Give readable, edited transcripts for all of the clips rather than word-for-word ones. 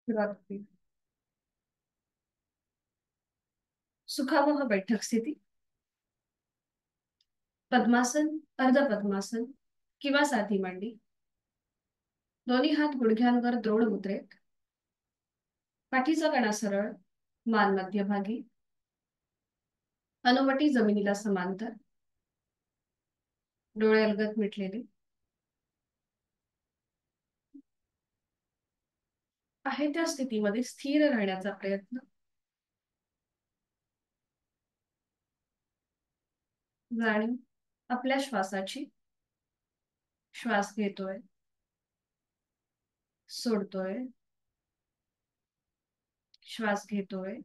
सुरुवात होईल. सुखावह बैठक स्थिती. पद्मासन, अर्ध पद्मासन किंवा साधी मांडी. दोन्ही हात गुडघ्यांवर द्रोण मुद्रेत. पाठीचा कणा सरळ, मान मध्यभागी. हनुवटी जमिनीला समांतर. डोळे अलगद मिटलेले. आहे त्या स्थितीमध्ये स्थिर राहण्याचा प्रयत्न. जाणीव आपल्या श्वासाची. श्वास घेतोय, सोडतोय, श्वास घेतोय,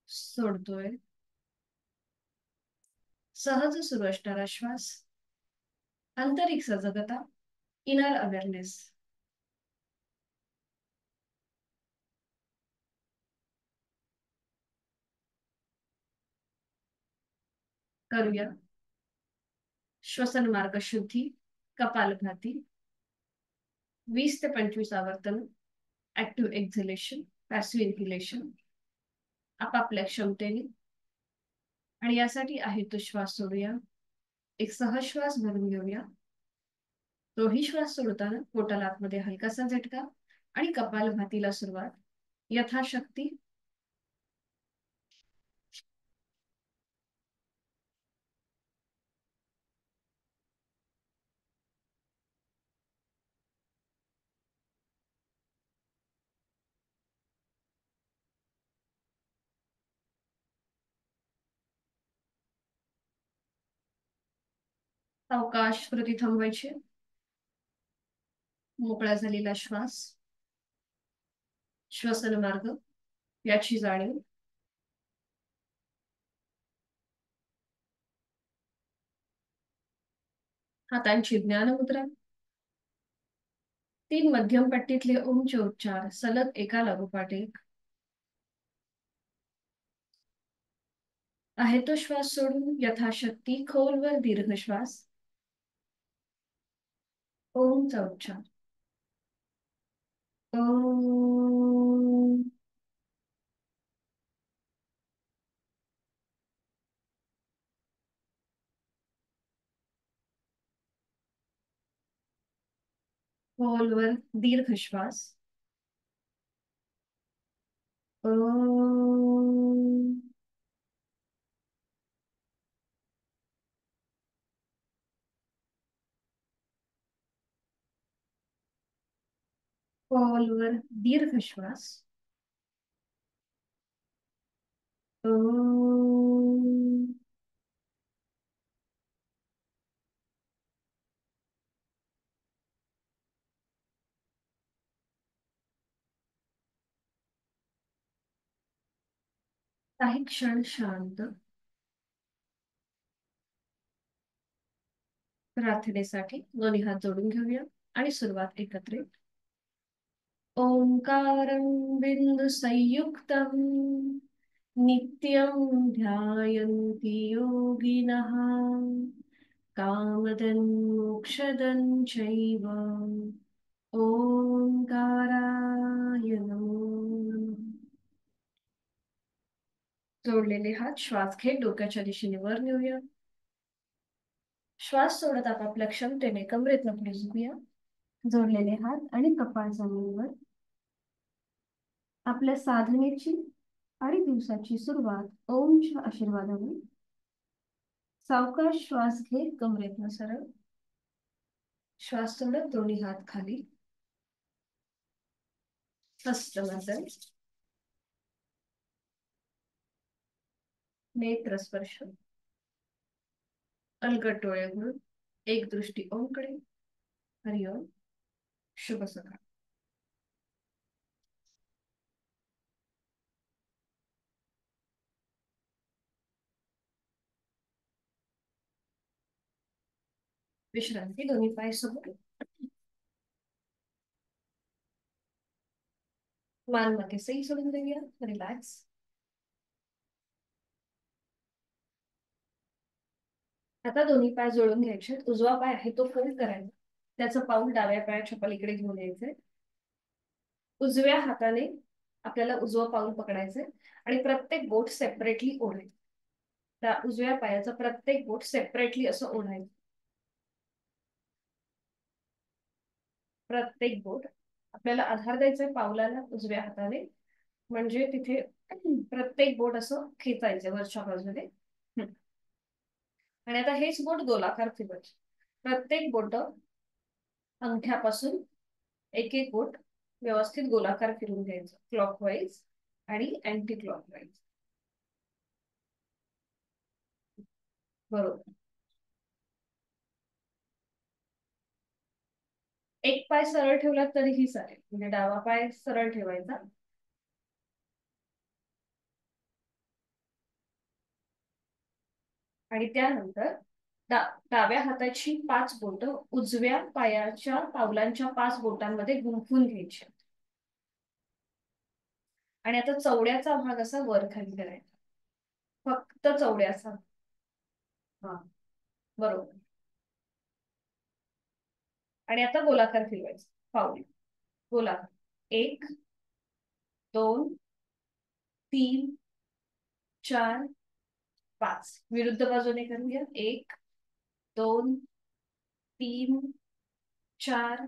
सोडतोय. सहज सुरू असणारा श्वास. आंतरिक सजगता, इनर अवेअरनेस. करूया. श्वसन मार्ग शुद्धी, कपालभाती. 20 ते 25 आवर्तन. Active exhalation, passive inhalation. आपापल्या क्षमतेने. आणि यासाठी आहे तो श्वास सोडूया. एक सहज श्वास भरून घेऊया. तोही श्वास सोडताना पोटाला आतमध्ये हलकासा झटका आणि कपालभातीला सुरुवात. यथाशक्ती. अवकाश, कृती थांबवायची. मोकळा झालेला श्वास. श्वसन मार्ग याची जाणीव. हातांची ज्ञान मुद्रा. 3 मध्यम पट्टीतले ओमचे उच्चार सलग एका लागोपाठ एक. आहे तो श्वास सोडून यथाशक्ती खोलवर दीर्घ श्वास. ओमचा उच्चार. ओम. खोलवर दीर्घ श्वास. ओम. खोलवर दीर्घ श्वास. ओम. काही क्षण शांत. प्रार्थनेसाठी दोन्ही हात जोडून घेऊया आणि सुरुवात एकत्रित. ओंकारं बिंदु संयुक्तं नित्यं ध्यायन्ति योगिनः कामदं मोक्षदं चैव. ओंकाराय नमो नमः. जोडलेले हात श्वास घेत डोक्याच्या दिशेने वर नेऊया. श्वास सोडत आपापल्या क्षमतेने कमरेतनं पुढे झुकूया. जोडलेले हात आणि कपाळ जमिनीवर. आपल्या साधनेची आणि दिवसाची सुरुवात ओमच्या आशीर्वादाने. सावकाश श्वास घे कमरेतनं सरळ. श्वास सोडत दोन्ही हात खाली. हस्तमैथुन. नेत्र स्पर्श. अलगद डोळे उघडून एक दृष्टी ओमकडे. हरिओम. शुभ सकाळ. विश्रांती. दोन्ही पाय समोर. मान मध्ये सही सोडून देऊया. रिलॅक्स. आता दोन्ही पाय जोडून घ्यायचे. उजवा पाय आहे तो फोल्ड करायचा. त्याचं पाऊल डाव्या पायाच्या पलीकडे घेऊन यायचंय. उजव्या हाताने आपल्याला उजवं पाऊल पकडायचंय आणि प्रत्येक बोट सेपरेटली ओढायचं. त्या उजव्या पायाचं प्रत्येक बोट सेपरेटली असं ओढायचं. प्रत्येक बोट आपल्याला आधार द्यायचा पावलाला उजव्या हाताने, म्हणजे तिथे प्रत्येक बोट असं खेचायचं वरच्या बाजूने. आणि आता हेच बोट गोलाकार फिरवायचे. प्रत्येक बोट अंगठ्यापासून एक एक बोट व्यवस्थित गोलाकार फिरून घ्यायचं, क्लॉकवाईज आणि अँटी क्लॉकवाईज. बरोबर. एक पाय सरळ ठेवला तरीही चालेल, म्हणजे डावा पाय सरळ ठेवायचा. आणि त्यानंतर डाव्या हाताची 5 बोट उजव्या पायाच्या पावलांच्या 5 बोटांमध्ये गुंफून घ्यायची. आणि आता चवड्याचा भाग असा वर खाली करायचा, फक्त चवड्याचा. हा, बरोबर. आणि आता गोलाकार फिरवायचा पाऊल. गोलाकार 1 2 3 4 5. विरुद्ध बाजूने करूया. 1 2 3 4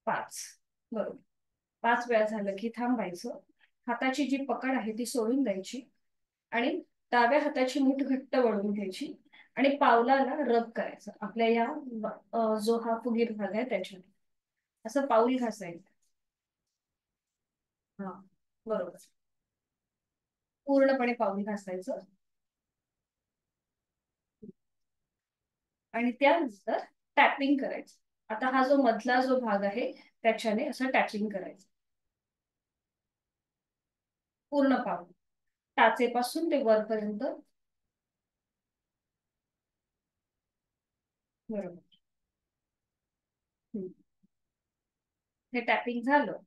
5. बरोबर. 5 वेळा झालं की थांबायचं. हाताची जी पकड आहे ती सोडून द्यायची आणि डाव्या हाताची मूठ घट्ट वळून घ्यायची आणि पावलाला रब करायचं आपल्या या जो हा फुगीर भाग आहे त्याच्याने. असं पाऊल घासायचं. हा, बरोबर. पूर्णपणे पाऊल घासायचं. आणि त्यानंतर टॅपिंग करायचं. आता हा जो मधला जो भाग आहे त्याच्याने असं टॅपिंग करायचं पूर्ण पाऊल, टाचेपासून ते वरपर्यंत. बरोबर. हे टॅपिंग झालं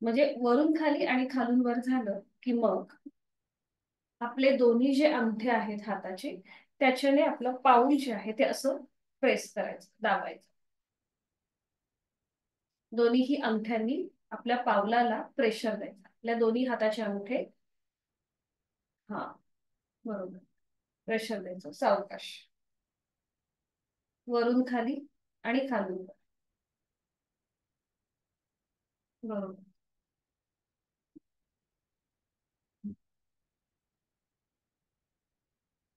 म्हणजे वरून खाली आणि खालून वर झालं की मग आपले दोन्ही जे अंगठे आहेत हाताचे त्याच्याने आपलं पाऊल जे आहे ते असं प्रेस करायचं, दाबायचं. दोन्हीही अंगठ्यांनी आपल्या पावलाला प्रेशर द्यायचं. आपल्या दोन्ही हाताचे अंगठे, हा, बरोबर, प्रेशर द्यायचं सावकाश, वरून खाली आणि खालून वर. बरोबर.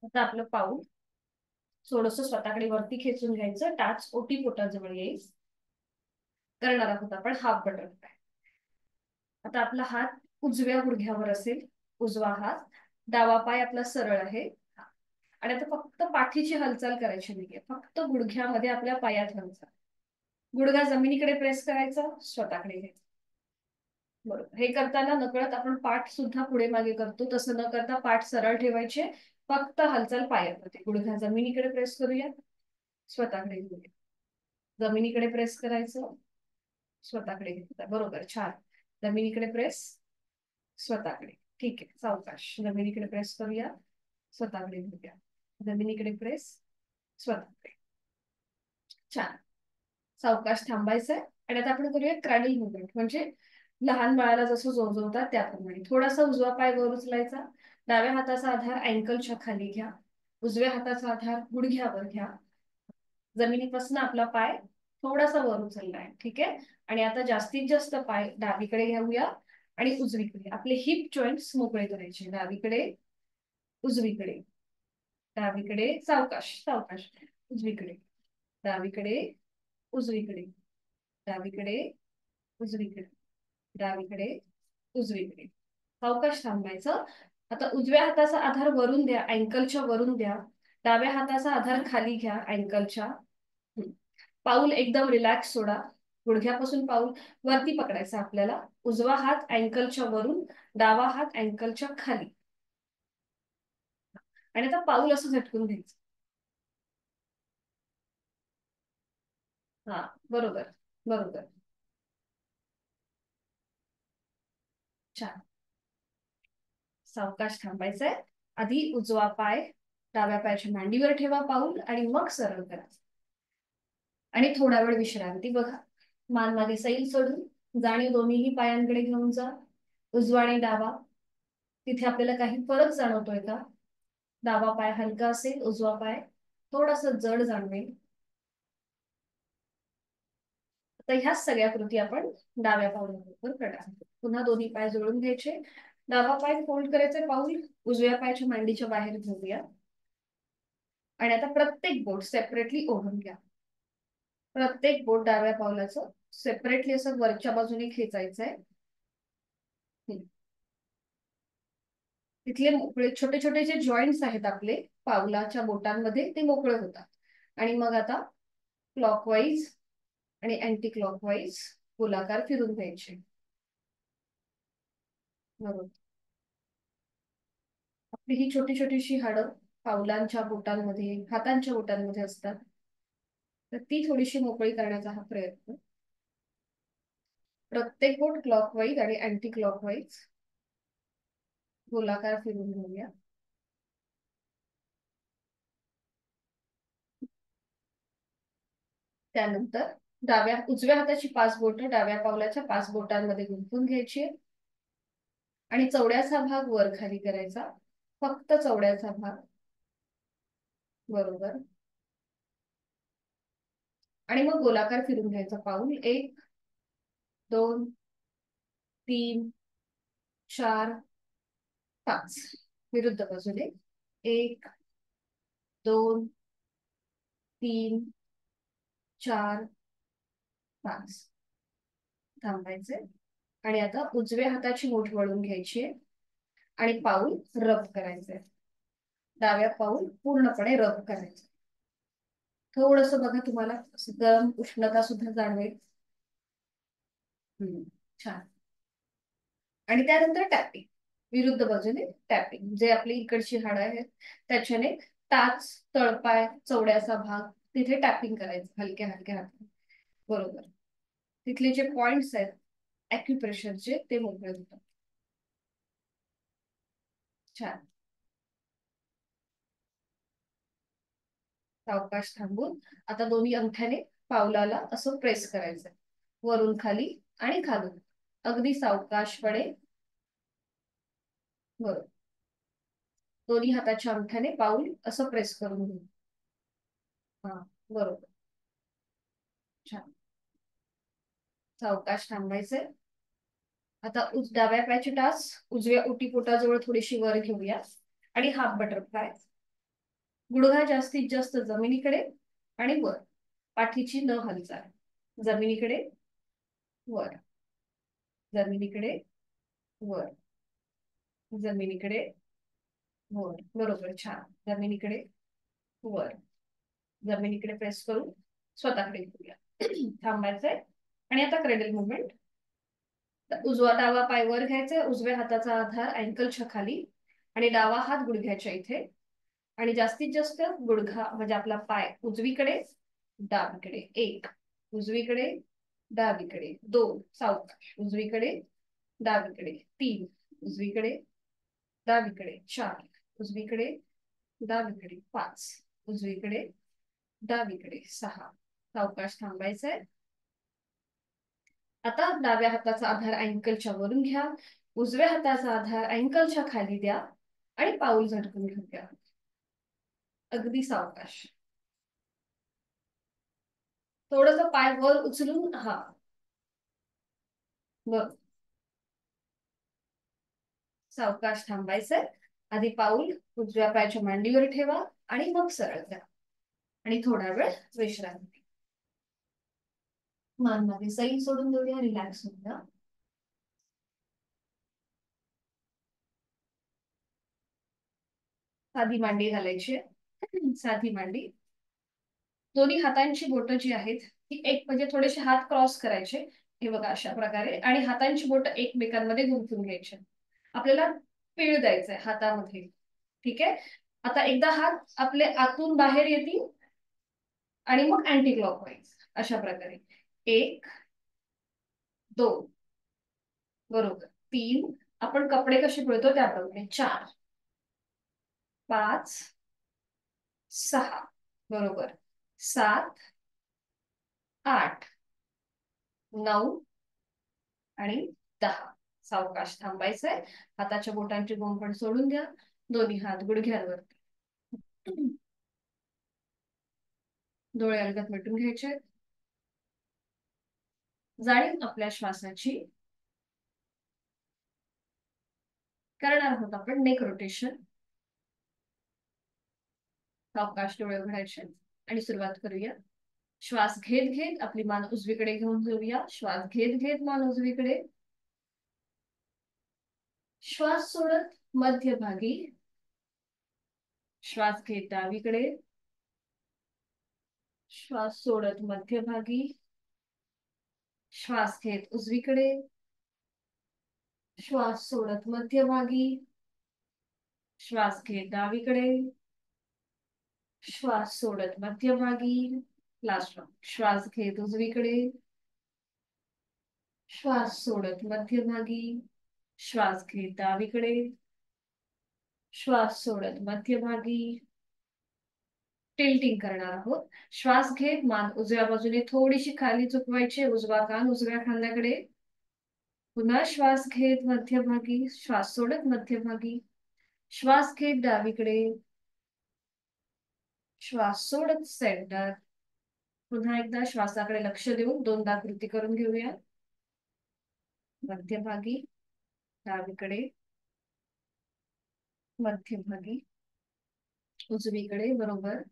आता आपलं पाऊल थोडस स्वतःकडे वरती खेचून घ्यायचं. टाच ओटी पोटाजवळ येईल. करणार आहोत आपण हाफ बटरफ्लाय. आता आपला हात उजव्या गुडघ्यावर असेल, उजवा हात. डावा पाय आपला सरळ आहे. आणि आता फक्त पाठीची हालचाल करायची नाहीये, फक्त गुडघ्यामध्ये आपल्या पायात हालचाल. गुडघा जमिनीकडे प्रेस करायचा, स्वतःकडे घ्यायचा. बरोबर. हे करताना नकळत आपण पाठ सुद्धा पुढे मागे करतो, तसं न करता पाठ सरळ ठेवायचे. फक्त हालचाल पायात होते. गुडघा जमिनीकडे प्रेस करूया, स्वतःकडे घेऊया. जमिनीकडे प्रेस करायचं, स्वतःकडे घेतलं. बरोबर, छान. जमिनीकडे प्रेस, स्वतःकडे. ठीक आहे, सावकाश. जमिनीकडे प्रेस करूया, स्वतःकडे घेऊया. जमिनीकडे प्रेस, स्वतःकडे. छान. सावकाश थांबायचंय. आणि आता आपण करूया क्रॅडल मुवमेंट, म्हणजे लहान बाळाला जसं जोजवतात त्याप्रमाणे. थोडासा उजवा पाय वर उचलायचा. डाव्या हाताचा आधार अँकलच्या खाली घ्या. उजव्या हाताचा आधार गुडघ्यावर घ्या. जमिनीपासून आपला पाय थोडासा वर उचललाय, ठीक आहे. आणि आता जास्तीत जास्त पाय डावीकडे घेऊया आणि उजवीकडे. आपले हिप जॉईंट्स मोकळे करायचे. डावीकडे, उजवीकडे, डावीकडे, सावकाश सावकाश. उजवीकडे, डावीकडे, उजवीकडे, डावीकडे, उजवीकडे, डावीकडे, उजवीकडे. सावकाश थांबायचं. आता उजव्या हाताचा आधार वरून द्या, अँकलच्या वरून द्या. डाव्या हाताचा आधार खाली घ्या, अँकलच्या. पाऊल एकदम रिलॅक्स सोडा. गुडघ्यापासून पाऊल वरती पकडायचा आपल्याला. उजवा हात अँकलच्या वरून, डावा हात अँकलच्या खाली. आणि आता पाऊल असं झटकून घ्यायचं. हा, बरोबर, बरोबर. छान. सावकाश थांबायचंय. आधी उजवा पाय डाव्या पायाच्या मांडीवर ठेवा पाऊल आणि मग सरळ करा. आणि थोडा वेळ विश्रांती. बघा, मान मागे सैल सोडून जाणीव दोन्हीही पायांकडे घेऊन जा, उजवा आणि डावा. तिथे आपल्याला काही फरक जाणवतोय का? डावा पाय हलका असेल, उजवा पाय थोडासा जड जाणवेल. तर ह्या सगळ्या कृती आपण डाव्या पावलावर करणार. पुन्हा दोन्ही पाय जोडून घ्यायचे, डावा पाय फोल्ड करायचे, पाऊल उजव्या पायाच्या मांडीच्या बाहेर घेऊया. आणि आता प्रत्येक बोट सेपरेटली ओढून घ्या. प्रत्येक बोट डाव्या पावलाचं सेपरेटली असं वरच्या बाजूने खेचायचंय. तिथले मोकळे छोटे छोटे जे जॉईंट्स आहेत आपले पावलाच्या बोटांमध्ये ते मोकळे होतात. आणि मग आता क्लॉकवाईज आणि अँटी क्लॉकवाईज गोलाकार फिरून घ्यायचे. बरोबर. आपली ही छोटी छोटीशी हाडं पावलांच्या बोटांमध्ये, हातांच्या बोटांमध्ये असतात, तर ती थोडीशी मोकळी करण्याचा हा प्रयत्न. प्रत्येक बोट क्लॉकवाईज आणि अँटी क्लॉकवाईज गोलाकार फिरून घेऊया. त्यानंतर उजव्या हाताची 5 बोटं डाव्या पावलाच्या 5 बोटांमध्ये गुंफून घ्यायची आणि चवड्याचा भाग वर खाली करायचा, फक्त चवड्याचा भाग. बरोबर. आणि मग गोलाकार फिरून घ्यायचा पाऊल. 1 2 3 4 5. विरुद्ध बाजूने 1 2 3 4 5. थांबायचे. आणि आता उजव्या हाताची मुठ वळून घ्यायची आणि पाऊल रब करायचंय. डाव्या पाऊल पूर्णपणे रब करायचं. थोडस बघा, तुम्हाला गरम उष्णता सुद्धा जाणवेल. छान. आणि त्यानंतर टॅपिंग, विरुद्ध बाजूने टॅपिंग. जे आपली इकडची हाडं आहेत त्याच्याने टाच, तळपाय, चवड्याचा भाग तिथे टॅपिंग करायचं हलक्या हलक्या हाताने. बरोबर. तिथले जे पॉइंट्स आहेत ॲक्युप्रेशरचे ते मोकळे होतात. छान. सावकाश थांबून आता दोन्ही अंगठ्याने पावलाला असं प्रेस करायचं, वरून खाली आणि खालून, अगदी सावकाशपणे. बरोबर. दोन्ही हाताच्या अंगठ्याने पाऊल असं प्रेस करून घेऊ. हा, बरोबर. छान. सावकाश थांबायचंय. आता डाव्या पायाची टाच उजव्या ओटीपोटाजवळ थोडीशी वर घेऊया आणि हाफ बटरफ्लाय. गुडघा जास्तीत जास्त जमिनीकडे आणि वर, पाठीची न हालचाल. जमिनीकडे वर, जमिनीकडे वर, जमिनीकडे वर. बरोबर. छान. जमिनीकडे वर, जमिनीकडे प्रेस करून स्वतःकडे घेऊया. थांबायचंय. आणि आता क्रेडल मुवमेंट. उजवा डावा पाय वर घ्यायचा, उजव्या हाताचा आधार अँकलच्या खाली आणि डावा हात गुडघ्याच्या इथे. आणि जास्तीत जास्त गुडघा म्हणजे आपला पाय उजवीकडे डावीकडे. 1 उजवीकडे डावीकडे, 2 सावकाश उजवीकडे डावीकडे, 3 उजवीकडे डावीकडे, 4 उजवीकडे डावीकडे, 5 उजवीकडे डावीकडे, 6. सावकाश थांबायचंय. आता डाव्या हाताचा आधार अँकलच्या वरून घ्या, उजव्या हाताचा आधार अँकलच्या खाली द्या आणि पाऊल झटकून घेऊया. अगदी सावकाश. थोडस पाय वर उचलून. हा, बर. सावकाश थांबायचंय. आधी पाऊल उजव्या पायाच्या मांडीवर ठेवा आणि मग सरळ द्या आणि थोडा वेळ विश्रांती. मान मागे सैल सोडून देऊया, रिलॅक्स होऊया. साधी मांडी घालायची, साधी मांडी. दोन्ही हातांची बोटं जी आहेत ती एक म्हणजे थोडेसे हात क्रॉस करायचे, हे बघा अशा प्रकारे, आणि हातांची बोटं एकमेकांमध्ये गुंफून घ्यायचे. आपल्याला पीळ द्यायचंय हातामध्ये. ठीक आहे. आता एकदा हात आपले आतून बाहेर येतील आणि मग अँटी क्लॉकवाईज अशा प्रकारे. 1 2, बरोबर. 3, आपण कपडे कसे पिळतो त्याप्रमाणे. 4 5 6, बरोबर. 7 8 9 आणि 10. सावकाश थांबायचंय. हाताच्या बोटांची गुंफण सोडून द्या. दोन्ही हात गुडघ्यांवर. डोळे अलगद मिटून घ्यायचे. जाणीव आपल्या श्वासाची. करणार आहोत आपण नेक रोटेशन. सावकाश डोळे उघडायचे आणि सुरुवात करूया. श्वास घेत घेत आपली मान उजवीकडे घेऊन जाऊया. श्वास घेत घेत मान उजवीकडे. श्वास सोडत मध्यभागी. श्वास घेत डावीकडे. श्वास सोडत मध्यभागी. श्वास घेत उजवीकडे. श्वास सोडत मध्यभागी. श्वास घेत डावीकडे. श्वास सोडत मध्यभागी. Last round. श्वास घेत उजवीकडे. श्वास सोडत मध्यभागी. श्वास घेत डावीकडे. श्वास सोडत मध्यभागी. टिल्टिंग करणार आहोत. श्वास घेत मान उजव्या बाजूने थोडीशी खाली झुकवायची. उजवा कान उजव्या खांद्याकडे. पुन्हा श्वास घेत मध्यभागी. श्वास सोडत मध्यभागी. श्वास घेत डावीकडे. श्वास सोडत सेंटर. पुन्हा एकदा श्वासाकडे लक्ष देऊन दोनदा कृती करून घेऊया. मध्यभागी. डावीकडे. मध्यभागी. उजवीकडे. बरोबर.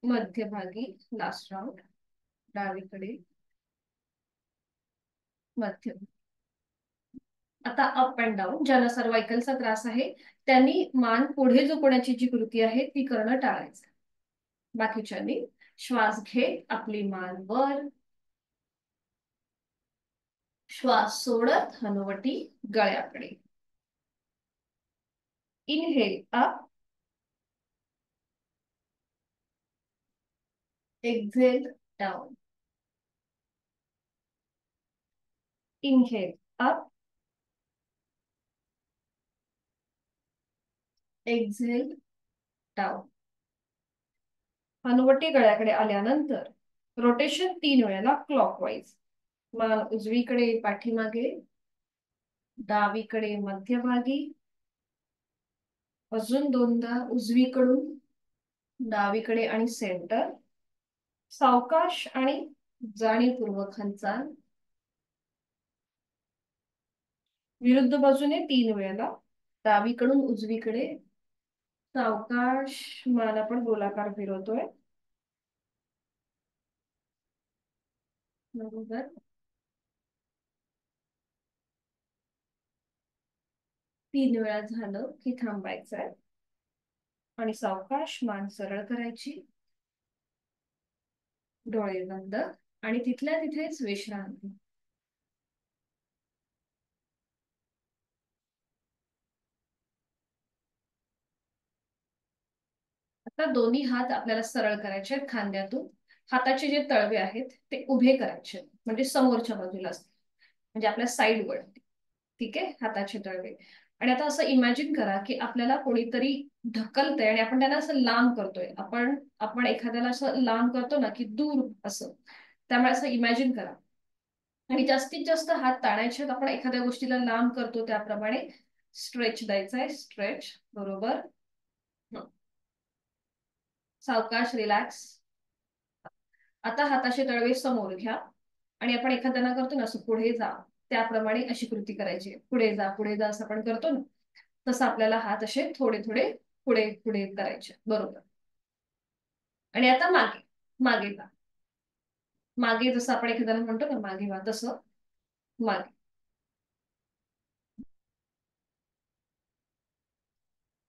मध्यभागी. Last round. डावीकडे. मध्य. आता अप अँड डाऊन. ज्यांना सर्वायकलचा त्रास आहे त्यांनी मान पुढे झुकवण्याची जी कृती आहे ती करणं टाळायचं. बाकीच्यांनी श्वास घेत आपली मान वर. श्वास सोडत हनुवटी गळ्याकडे. Inhale up. Exhale down. Inhale up. Exhale down. हनुवटी गळ्याकडे आल्यानंतर रोटेशन 3 वेळेला क्लॉकवाईज. मान उजवीकडे पाठीमागे. डावीकडे मध्यभागी. अजून दोनदा उजवीकडून डावीकडे आणि सेंटर. सावकाश आणि जाणीवपूर्वक हालचाल. विरुद्ध बाजूने 3 वेळेला. डावीकडून उजवीकडे. सावकाश मान आपण गोलाकार फिरवतोय. बरोबर. 3 वेळा झालं की थांबायचंय आणि सावकाश मान सरळ करायची. डोळे बंद आणि तिथल्या तिथेच विश्रांती. आता दोन्ही हात आपल्याला सरळ करायचे आहेत खांद्यातून. हाताचे जे तळवे आहेत ते उभे करायचे म्हणजे समोरच्या बाजूला असतील म्हणजे आपल्या साईड वर. ठीक आहे. हाताचे तळवे. आणि आता असं इमॅजिन करा की आपल्याला कोणीतरी ढकलतंय आणि आपण त्यांना असं लांब करतोय. आपण आपण एखाद्याला असं लांब करतो ना की दूर असं. त्यामुळे असं इमॅजिन करा आणि जास्तीत जास्त हात ताणायचे. आपण एखाद्या गोष्टीला लांब करतो त्याप्रमाणे स्ट्रेच द्यायचा आहे. स्ट्रेच. बरोबर. सावकाश रिलॅक्स. आता हाताचे तळवे समोर घ्या आणि आपण एखाद्याला करतो ना असं पुढे जा त्याप्रमाणे अशी कृती करायची. पुढे जा पुढे जा असं आपण करतो ना तसं आपल्याला हात असे थोडे थोडे पुढे पुढे करायचे. बरोबर. आणि आता मागे. मागे जा. मागे जसं आपण एखाद्याला म्हणतो ना मागे वा तसं मागे.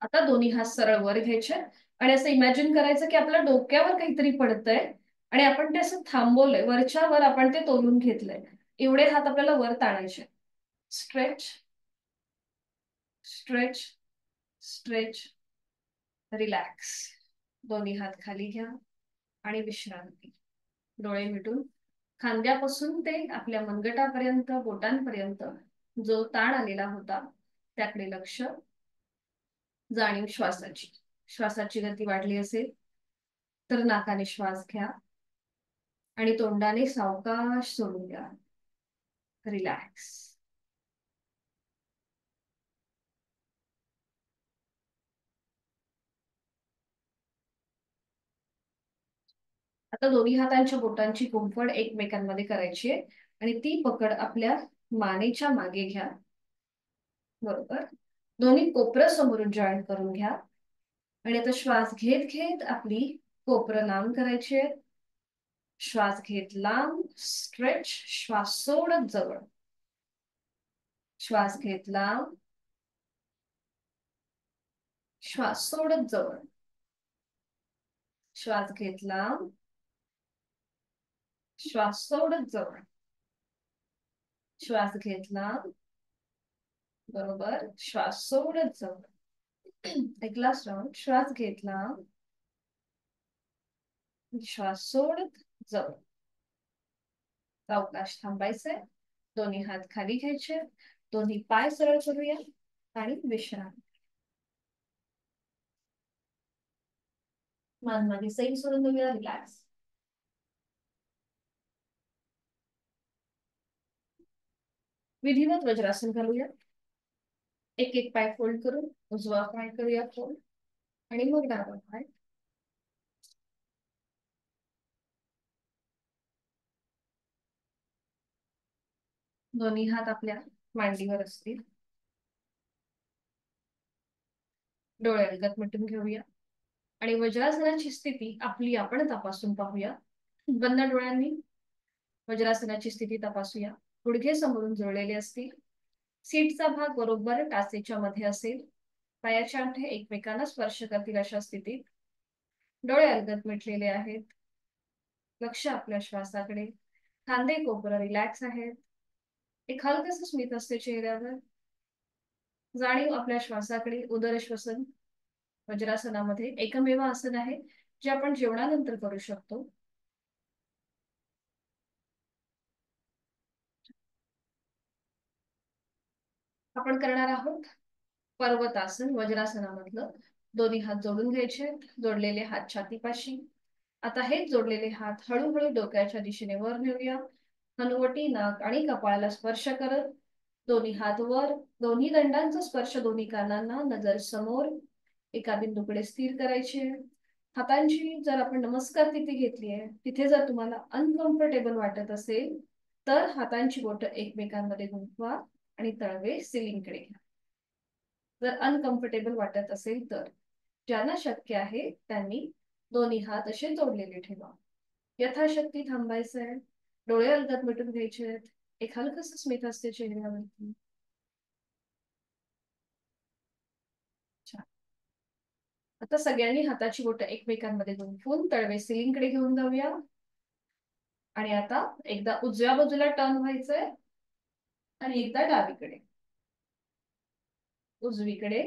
आता दोन्ही हात सरळ वर घ्यायचे आणि असं इमॅजिन करायचं की आपल्या डोक्यावर काहीतरी पडतंय आणि आपण ते असं थांबवलंय. वरच्या वर आपण ते तोलून घेतलंय. एवढे हात आपल्याला वर ताणायचे. स्ट्रेच. स्ट्रेच. स्ट्रेच. रिलॅक्स. दोन्ही हात खाली घ्या आणि विश्रांती. डोळे मिटून खांद्यापासून ते आपल्या मनगटापर्यंत बोटांपर्यंत जो ताण आलेला होता त्याकडे लक्ष. जाणीव श्वासाची. श्वासाची गती वाढली असेल तर नाकाने श्वास घ्या आणि तोंडाने सावकाश सोडून द्या. रिलॅक्स. आता दोन्ही हातांच्या बोटांची गुंफण एकमेकांमध्ये करायची आहे आणि ती पकड आपल्या मानेच्या मागे घ्या. बरोबर. दोन्ही कोपरं समोरून जॉईन करून घ्या आणि आता श्वास घेत घेत आपली कोपरं लांब करायची आहे. श्वास घेत लांब, स्ट्रेच. श्वास सोडत जवळ. श्वास घेत लांब, श्वास सोडत जवळ. श्वास घेत लांब, श्वास सोडत जवळ. श्वास घेत लांब, बरोबर. श्वास सोडत जवळ. एक लास्ट राऊंड. श्वास घेत लांब, श्वास सोडत जवळ. सावकाश थांबायचंय. दोन्ही हात खाली घ्यायचे. दोन्ही पाय सरळ करूया आणि विश्राम. मान मागे सैल सोडून देऊया. रिलॅक्स. विधिवत वज्रासन घालूया. एक एक पाय फोल्ड करून उजवा पाय करूया फोल्ड आणि मग डावा पाय. दोन्ही हात आपल्या मांडीवर असतील. डोळे अलगद मिटून घेऊया आणि वज्रासनाची स्थिती आपली आपण तपासून पाहूया. बंद डोळ्यांनी वज्रासनाची स्थिती तपासूया. गुडघे समोरून जुळलेले असतील. सीटचा भाग बरोबर टाचेच्या मध्ये असेल. पायाचे अंगठे एकमेकांना स्पर्श करतील अशा स्थितीत. डोळे अलगद मिटलेले आहेत. लक्ष आपल्या श्वासाकडे. खांदे कोपरं रिलॅक्स आहेत. एक हलकस स्मित असते चेहऱ्यावर. जाणीव आपल्या श्वासाकडे. उदरश्वसन वज्रासनामध्ये एकमेव आसन आहे जे आपण जेवणानंतर करू शकतो. आपण करणार आहोत पर्वतासन वज्रासनामधलं. दोन्ही हात जोडून घ्यायचे. जोडलेले हात छातीपाशी. आता हेच जोडलेले हात हळूहळू डोक्याच्या दिशेने वर नेऊया. हनुवटी, नाक आणि कपाळाला स्पर्श करत दोन्ही हात वर. दोन्ही दंडांचा स्पर्श दोन्ही कानांना. नजर समोर. एका बिंदूकडे स्थिर करायचे. हातांची जर आपण नमस्कार स्थिती घेतली आहे तिथे जर तुम्हाला अनकम्फर्टेबल वाटत असेल तर हातांची बोटं एकमेकांमध्ये गुंफवा आणि तळवे सिलिंगकडे घ्या. जर अनकम्फर्टेबल वाटत असेल तर ज्यांना शक्य आहे त्यांनी दोन्ही हात असे जोडलेले ठेवा. यथाशक्ती थांबायचंय. डोळे अलगद मिटून घ्यायचे आहेत. एक हलकस स्मित असते चेहऱ्यावरती. आता सगळ्यांनी हाताची बोटं एकमेकांमध्ये गुंफून तळवे सिलिंगकडे घेऊन जाऊया. आणि आता एकदा उजव्या बाजूला टर्न व्हायचंय आणि एकदा डावीकडे. उजवीकडे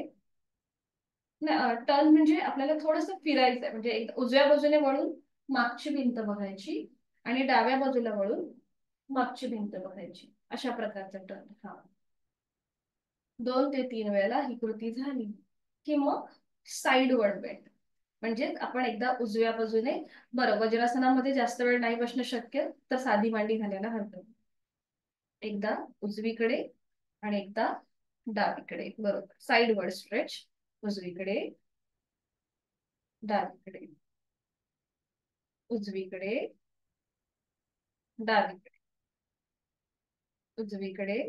टर्न म्हणजे आपल्याला थोडस फिरायचंय. म्हणजे उजव्या बाजूने वळून मागची भिंत बघायची आणि डाव्या बाजूला वळून मागची भिंत बघायची. अशा प्रकारचा टर्न. हा 2 ते 3 वेळेला ही कृती झाली की मग साईडवर्ड बेंड. म्हणजे आपण एकदा उजव्या बाजूने. बरं, वज्रासनामध्ये जास्त वेळ नाही बसणं शक्य तर साधी मांडी घालायला हरकत. एकदा उजवीकडे आणि एकदा डावीकडे. बरोबर. साईडवर्ड स्ट्रेच. उजवीकडे, डावीकडे, उजवीकडे, डावीकडे, उजवीकडे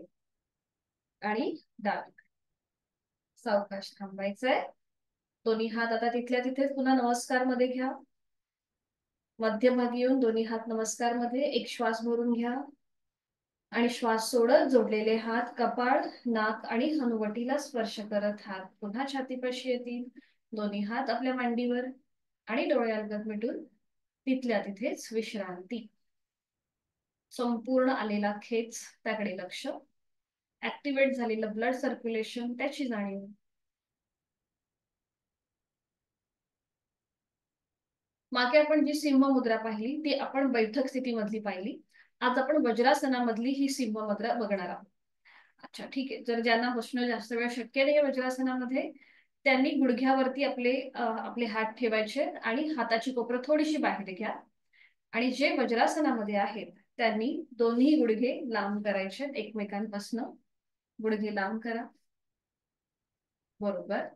आणि डावीकडे. सावकाश थांबायचंय. दोन्ही हात आता तिथल्या तिथेच पुन्हा नमस्कार मध्ये घ्या. मध्यभागी येऊन दोन्ही हात नमस्कार मध्ये. एक श्वास भरून घ्या आणि श्वास सोडत जोडलेले हात कपाळ, नाक आणि हनुवटीला स्पर्श करत हात पुन्हा छातीपाशी येतील. दोन्ही हात आपल्या मांडीवर आणि डोळे अलगद मिटून तिथल्या तिथेच विश्रांती. संपूर्ण आलेला खेच त्याकडे लक्ष. ऍक्टिव्हेट झालेलं ब्लड सर्क्युलेशन त्याची जाणीव. मागे आपण जी सिंह मुद्रा पाहिली ती आपण बैठक स्थितीमधली पाहिली. आज आपण वज्रासनामधली ही सिंह मुद्रा बघणार आहोत. अच्छा, ठीक आहे. जर ज्यांना बसणं जास्त वेळ शक्य नाही वज्रासनामध्ये त्यांनी गुडघ्यावरती आपले हात ठेवायचे आणि हाताची कोपरं थोडीशी बाहेर घ्या. आणि जे वज्रासनामध्ये आहेत त्यांनी दोन्ही गुडघे लांब करायचे एकमेकांपासून. गुडघे लांब करा. बरोबर.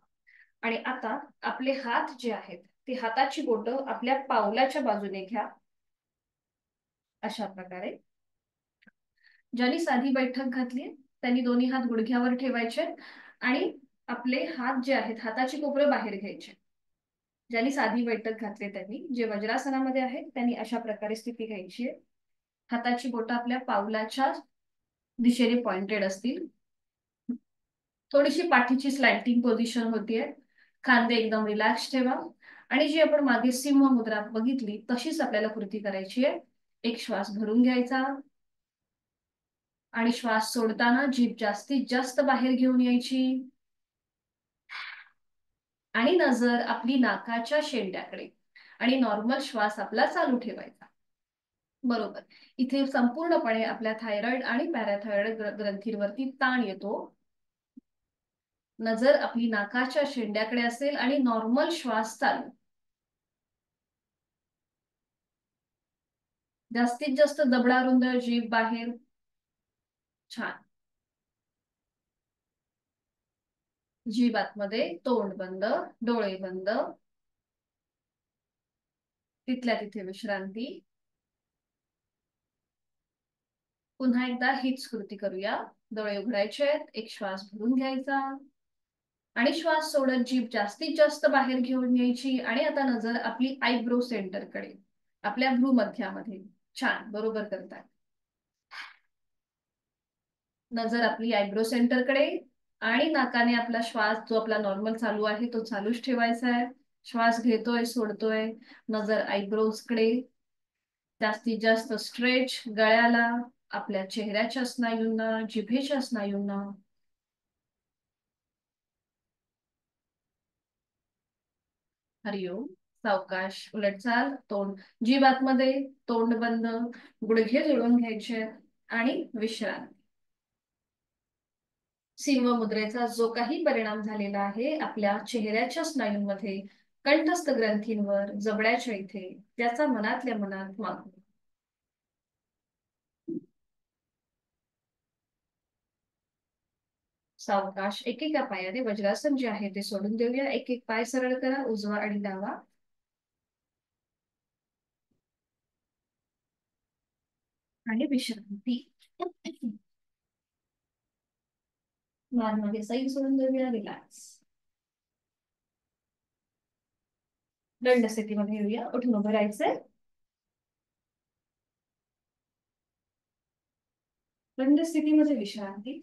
आणि आता आपले हात जे आहेत ते हाताची बोटं आपल्या पावलाच्या बाजूने घ्या. अशा प्रकारे. ज्यांनी साधी बैठक घातली त्यांनी दोन्ही हात गुडघ्यावर ठेवायचे आणि आपले हात जे आहेत हाताची कोपरं बाहेर घ्यायचे. ज्यांनी साधी बैठक घातली त्यांनी, जे वज्रासनामध्ये आहेत त्यांनी अशा प्रकारे स्थिती घ्यायची आहे. हाताची बोटं आपल्या पावलाच्या दिशेने पॉइंटेड असतील. थोडीशी पाठीची स्लाइटिंग पोझिशन होतीये. खांदे एकदम रिलॅक्स ठेवा आणि जी आपण मागे सिंह मुद्रा बघितली तशीच आपल्याला कृती करायची आहे. एक श्वास भरून घ्यायचा आणि श्वास सोडताना जीभ जास्तीत जास्त बाहेर घेऊन यायची आणि नजर आपली नाकाच्या शेंड्याकडे आणि नॉर्मल श्वास आपला चालू ठेवायचा. बरोबर. इथे संपूर्णपणे आपल्या थायरॉइड आणि पॅराथायरॉइड ग्रंथींवरती ताण येतो. नजर आपली नाकाच्या शेंड्याकडे असेल आणि नॉर्मल श्वास चालू. जास्तीत जास्त जबडा रुंद, जीभ बाहेर. छान. जीभ आतमध्ये, तोंड बंद, डोळे बंद. तिथल्या तिथे विश्रांती. पुन्हा एकदा हीच कृती करूया. डोळे उघडायचे, एक श्वास भरून घ्यायचा आणि श्वास सोडत जीभ जास्तीत जास्त बाहेर घेऊन यायची आणि आता नजर आपली आयब्रो सेंटरकडे, आपल्या भ्रूमध्यामध्ये. छान, बरोबर करताय. नजर आपली आयब्रो सेंटरकडे आणि नाकाने आपला श्वास जो आपला नॉर्मल चालू आहे तो चालूच ठेवायचा आहे. श्वास घेतोय, सोडतोय. नजर आयब्रोजकडे. जास्तीत जास्त स्ट्रेच गळ्याला, आपल्या चेहऱ्याच्या स्नायूंना, जिभेच्या स्नायूंना. हरिओम. सावकाश उलटचाल. तोंड, जीभ आतमध्ये, तोंड बंद, गुडघे जुळून घ्यायचे आणि विश्रांती. सिंह मुद्रेचा जो काही परिणाम झालेला आहे आपल्या चेहऱ्याच्या स्नायूंमध्ये, कंठस्थ ग्रंथींवर, जबड्याच्या इथे, त्याचा मनातल्या मनात मागो. सावकाश एकेका पायाने वज्रासन जे आहे ते सोडून देऊया. एक एक पाय सरळ करा, उजवा आणि डावा. आणि विश्रांती. मान सैल सोडून देऊया, रिलॅक्स. दंड स्थितीमध्ये येऊया. उठून उभं राहायचंय. दंड स्थितीमध्ये विश्रांती.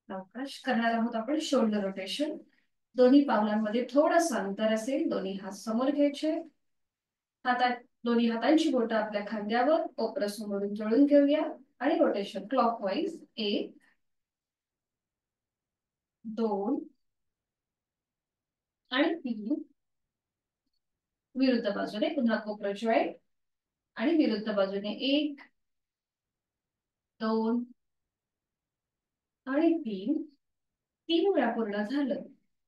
सावकाश करणार आहोत आपण शोल्डर रोटेशन. दोन्ही पावलांमध्ये थोडंसं अंतर असेल. दोन्ही हात समोर घ्यायचे. दोन्ही हातांची बोटं आपल्या खांद्यावर, कोपरं समोरून जोडून घेऊया आणि रोटेशन क्लॉकवाईज. 1 2 आणि 3. विरुद्ध बाजूने पुन्हा कोपरं जॉईंट आणि विरुद्ध बाजूने 1 2 आणि 3. 3 वेळा पूर्ण झालं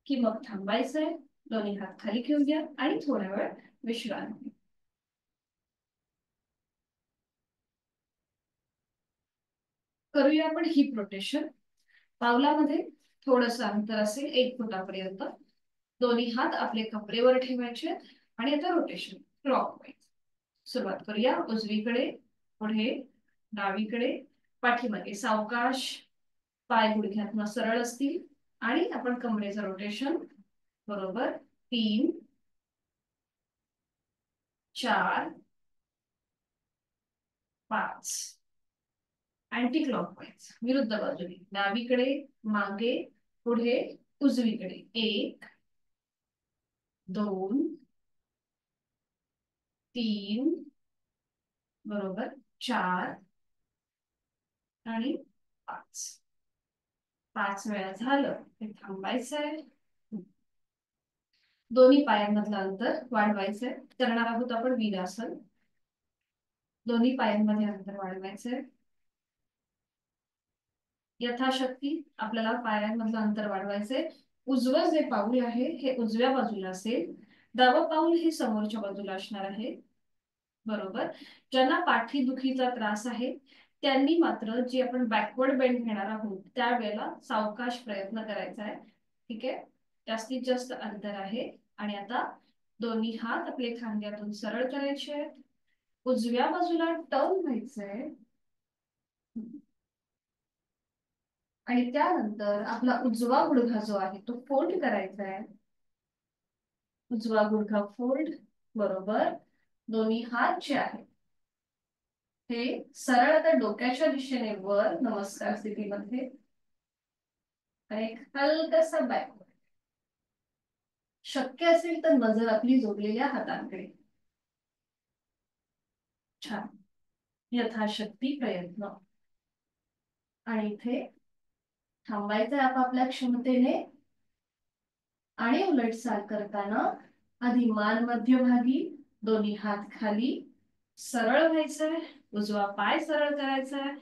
की मग थांबायचंय. दोन्ही हात खाली घेऊया आणि थोडा वेळ विश्रांती. करूया आपण हिप रोटेशन. पावलामध्ये थोडंसं अंतर असेल 1 फुटापर्यंत. दोन्ही हात आपले कमरेवर ठेवायचे आणि आता रोटेशन क्लॉकवाईज. सुरुवात करूया. उजवीकडे, पुढे, डावीकडे, पाठीमागे. सावकाश. पाय गुडघ्यातनं सरळ असतील आणि आपण कमरेचं रोटेशन. बरोबर. 3 4 5. अँटी क्लॉकवाईज विरुद्ध बाजूने. डावीकडे, मागे, पुढे, उजवीकडे. 1 2 3. बरोबर. 4 आणि 5. 5 वेळा झालं ते थांबायचंय. दोन्ही पायांमधलं अंतर वाढवायचंय. करणार आहोत आपण वीरासन. दोन्ही पायांमध्ये अंतर वाढवायचंय. यथाशक्ती आपल्याला पायांमधलं अंतर वाढवायचंय. उजवं जे पाऊल आहे हे उजव्या बाजूला असेल. डावं पाऊल हे समोरच्या बाजूला असणार आहे. बरोबर. ज्यांना पाठीदुखीचा त्रास आहे त्यांनी मात्र जे आपण बॅकवर्ड बेंड घेणार आहोत त्यावेळेला सावकाश प्रयत्न करायचा आहे. ठीक आहे. जास्तीत जास्त अंतर आहे. आणि आता दोन्ही हात आपले खांद्यातून सरळ करायचे आहेत. उजव्या बाजूला टर्न व्हायचंय. आणि त्यानंतर आपला उजवा गुडघा जो आहे तो फोल्ड करायचा आहे. उजवा गुडघा फोल्ड. बरोबर. दोन्ही हात जे आहेत हे सरळ आता डोक्याच्या दिशेने वर नमस्कार स्थितीमध्ये. आणि एक हलकासा बॅकवर्ड. शक्य असेल तर नजर आपली जोडलेल्या हातांकडे. छान. यथाशक्ती प्रयत्न. आणि इथे थांबायचंय आपापल्या क्षमतेने. आणि उलटचाल करताना आधी मान मध्यभागी, दोन्ही हात खाली, सरळ व्हायचंय. उजवा पाय सरळ करायचाय,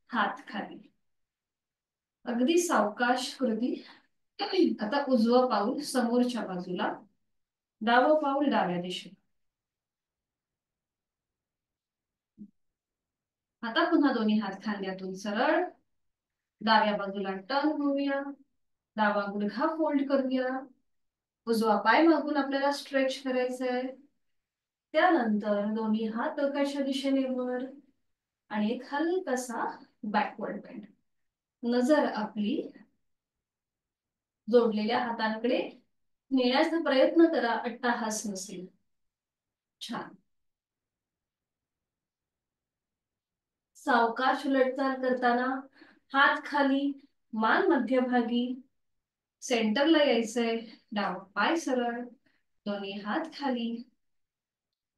हात खाली. अगदी सावकाश कृती. आता उजवं पाऊल समोरच्या बाजूला, डावं पाऊल डाव्या दिशेला. आता पुन्हा दोन्ही हात खांद्यातून सरळ, डाव्या बाजूला टर्न होऊया. डावा गुडघा फोल्ड करूया. उजवा पाय मागून आपल्याला स्ट्रेच करायचंय. त्यानंतर दोन्ही हात डोक्याच्या दिशेने वर. आणि एक हलकासा बॅकवर्ड बेंड. नजर आपली जोडलेल्या हातांकडे नेण्याचा प्रयत्न करा, अट्टाहास नसेल. छान. सावकाश उलटचाल करताना हात खाली, मान मध्यभागी, सेंटरला यायचंय. डावा पाय सरळ, दोन्ही हात खाली.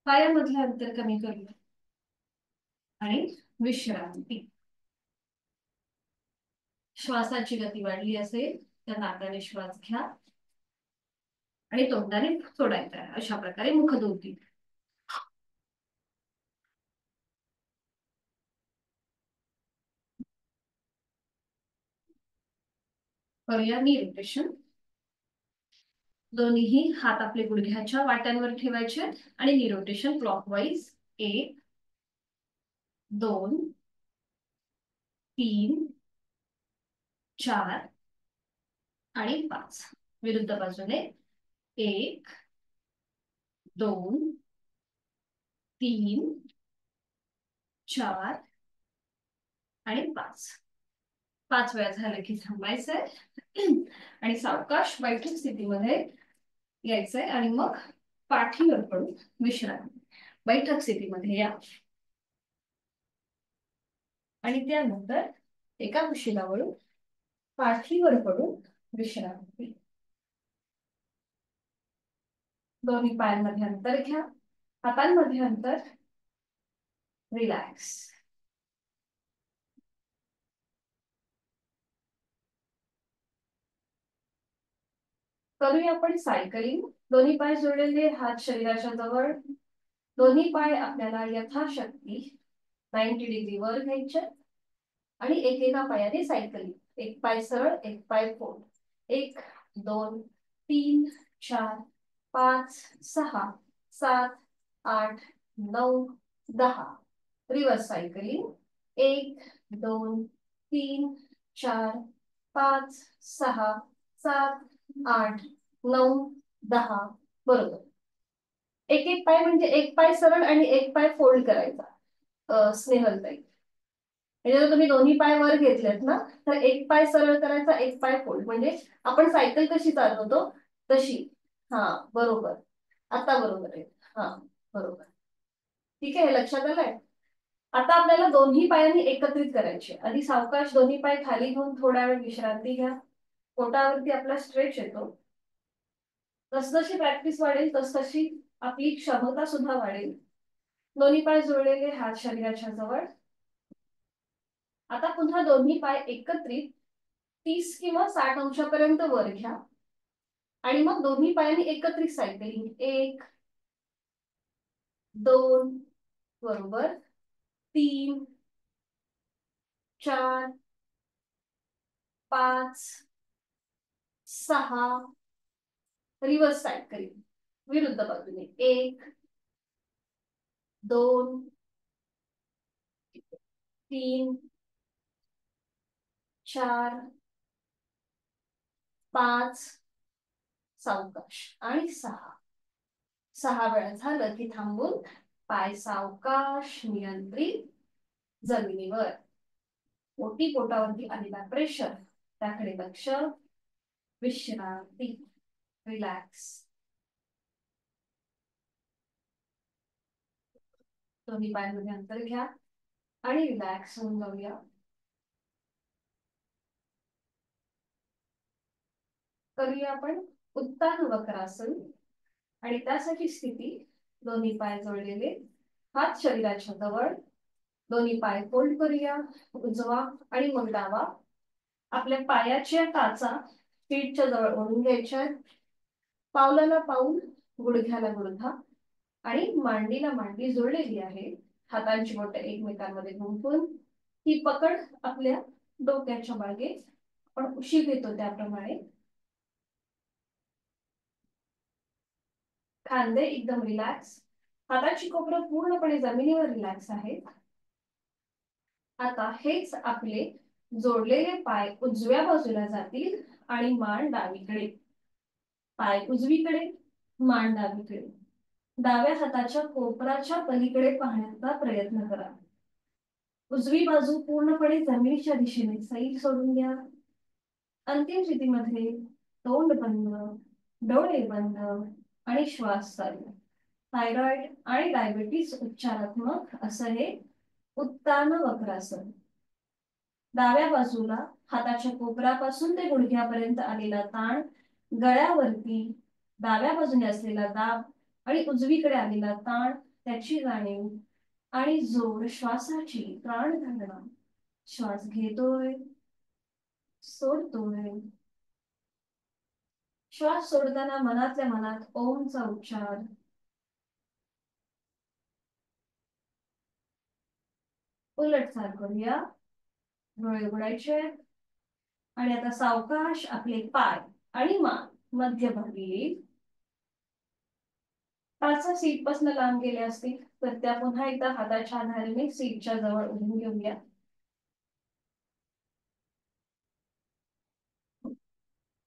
पायामधलं अंतर कमी करूया. आणि विश्रांती. श्वासाची गती वाढली असेल तर नाकाने श्वास घ्या आणि तोंडाने सोडायचा. अशा प्रकारे मुखदोटी. करूया नी रोटेशन. दोन्हीही हात आपले गुडघ्याच्या वाट्यांवर ठेवायचे आणि नी रोटेशन क्लॉकवाईज. 1 2 3 4 आणि 5. विरुद्ध बाजूने 1 2 3 4 आणि 5. 5 वेळा झालं की थांबायचंय. आणि सावकाश बैठक स्थितीमध्ये यायचंय. आणि मग पाठीवर पडून विश्रांती. बैठक स्थितीमध्ये या. आणि त्यानंतर एका कुशीला वळून पाठीवर पडून विश्रांती. दोन्ही पायांमध्ये अंतर घ्या, हातांमध्ये अंतर. रिलॅक्स. करूया आपण सायकलिंग. दोन्ही पाय जोडलेले, हात शरीराच्या जवळ. दोन्ही पाय आपल्याला यथाशक्ती 90 डिग्री वर घ्यायचे. आणि एकेका पायाने सायकलिंग. एक पाय सरळ, एक पाय फोल्ड. 1 2 3 4 5 6 7 8 9 10. Reverse cycling. 1 2 3 4 5 6 7 8 9 10. बरोबर. एक एक पाय म्हणजे एक पाय सरळ आणि एक पाय फोल्ड करायचा. स्नेहलताई, म्हणजे जर तुम्ही दोन्ही पाय वर घेतलेत ना तर एक पाय सरळ करायचा, एक पाय फोल्ड. म्हणजे आपण सायकल कशी चालवतो तशी. हा बरोबर. आता बरोबर आहे. हा बरोबर. ठीक आहे, लक्षात आलंय. आता आपल्याला दोन्ही पायांनी एकत्रित करायचे. आधी सावकाश दोन्ही पाय खाली घेऊन थोडा वेळ विश्रांती घ्या. पोटावरती आपला स्ट्रेच येतो. तसतशी प्रॅक्टिस वाढेल तसतशी आपली क्षमता सुद्धा वाढेल. दोन्ही पाय जोडलेले, हात शरीराच्या जवळ. आता पुन्हा दोन्ही पाय एकत्रित 30 किंवा 60 अंशापर्यंत वर घ्या. आणि मग दोन्ही पायांनी एकत्रित सायकलिंग. 1 2 बरोबर, 3 4 5 6. रिव्हर्स सायकलिंग विरुद्ध बाजूने. 1 2 3 4 5 सावकाश आणि 6 वेळा झालं की थांबून पाय सावकाश नियंत्रित जमिनीवर. पोटी पोटावरती आलेला प्रेशर त्याकडे लक्ष. विश्रांती, रिलॅक्स. दोन्ही पायांमध्ये अंतर घ्या आणि रिलॅक्स होऊन जाऊया. करूया आपण उत्तान वक्रासन. आणि त्यासाठी स्थिती दोन्ही पाय जोडलेले, हात शरीराच्या जवळ. दोन्ही पाय फोल्ड करूया, उजवा आणि मग डावा. आपल्या पायाच्या टाचा फीटच्या जवळ ओढून घ्यायच्या. पावलाला पाऊल, गुडघ्याला गुडघा आणि मांडीला मांडी जोडलेली आहे. हातांची बोटे एकमेकांमध्ये गुंफून ही पकड आपल्या डोक्याच्या मागे आपण उशी घेतो त्याप्रमाणे. खांदे एकदम रिलॅक्स. हाताची कोपरं पूर्णपणे जमिनीवर रिलॅक्स आहेत. आता हेच आपले जोडलेले पाय उजव्या बाजूला जातील आणि मान डावीकडे. पाय उजवीकडे, मान डावीकडे. डाव्या हाताच्या कोपराच्या पलीकडे पाहण्याचा प्रयत्न करा. उजवी बाजू पूर्णपणे जमिनीच्या दिशेने सैल सोडून द्या. अंतिम स्थितीमध्ये तोंड बंद, डोळे बंद आणि श्वास चालू. थायरॉइड आणि डायबिटीस उपचारात्मक असं हे उत्तान वक्रासन. डाव्या बाजूला हाताच्या कोपरापासून ते गुडघ्यापर्यंत आलेला ताण, गळ्यावरती डाव्या बाजूने असलेला दाब आणि उजवीकडे आलेला ताण त्याची जाणीव आणि जोड श्वासाची प्राणधारणा. श्वास घेतोय, सोडतोय. श्वास सोडताना मनातल्या मनात ओमचा उच्चार. उलट चाल करूया. डोळे उघडायचे आणि आता सावकाश आपले पाय आणि मान मध्यभागी येईल. टाचा सीट पासून लांब गेले असतील तर त्या पुन्हा एकदा हाताच्या आधाराने सीटच्या जवळ उभून घेऊया.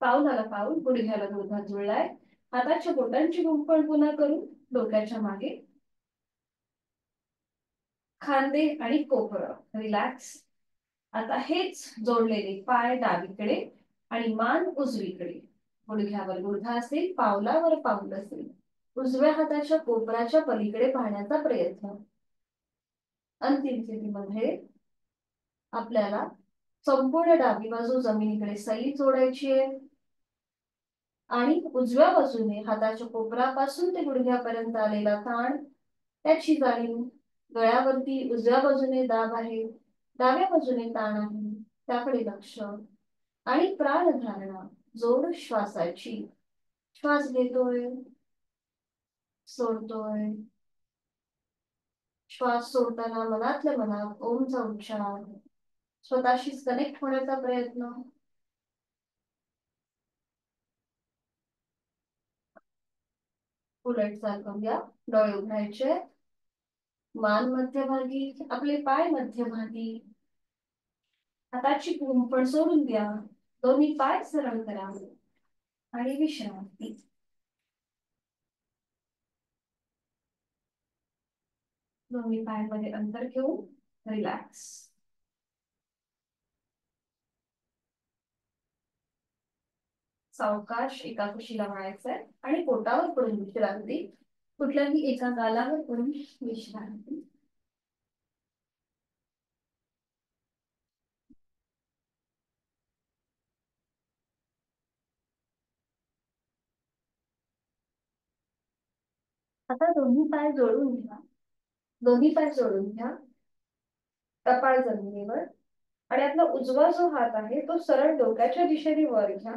पाऊलाला पाऊल, गुडघ्याला गुडघा जुळलाय. हाताच्या बोटांची गुंफण पुन्हा करून डोक्याच्या मागे. खांदे आणि कोपरं रिलॅक्स. आता हेच जोडलेले पाय डावीकडे आणि मान उजवीकडे. गुडघ्यावर गुडघा असेल, पावलावर पाऊल असेल. उजव्या हाताच्या कोपराच्या पलीकडे पाहण्याचा प्रयत्न. अंतिम स्थितीमध्ये आपल्याला संपूर्ण डावी बाजू जमिनीकडे सैल जोडायची आहे आणि उजव्या बाजूने हाताच्या कोपरापासून ते गुडघ्यापर्यंत आलेला ताण त्याची जाणीव. गळ्यावरती उजव्या बाजूने दाब आहे, डाव्या बाजूने ताण आहे, त्याकडे लक्ष आणि प्राणधारणा. जोड श्वासाची. श्वास घेतोय, सोडतोय. श्वास सोडताना मनातल्या मनात ओमचा उच्चार. स्वतःशीच कनेक्ट होण्याचा प्रयत्न. उलट चाल करूया. डोळे उघडायचे, मान मध्यभागी, आपले पाय मध्यभागी. हाताची गुंफण सोडून द्या. दोन्ही पाय सरळ करा आणि विश्रांती. दोन्ही पायांमध्ये अंतर घेऊन रिलॅक्स. सावकाश एका कुशीला वळायचंय आणि पोटावर पडून विश्रांती. कुठल्याही एका गालावर पडून विश्रांती. आता दोन्ही पाय जोडून घ्या. दोन्ही पाय जोडून घ्या. कपाळ जमिनीवर आणि आपला उजवा जो हात आहे तो सरळ डोक्याच्या दिशेने वर घ्या.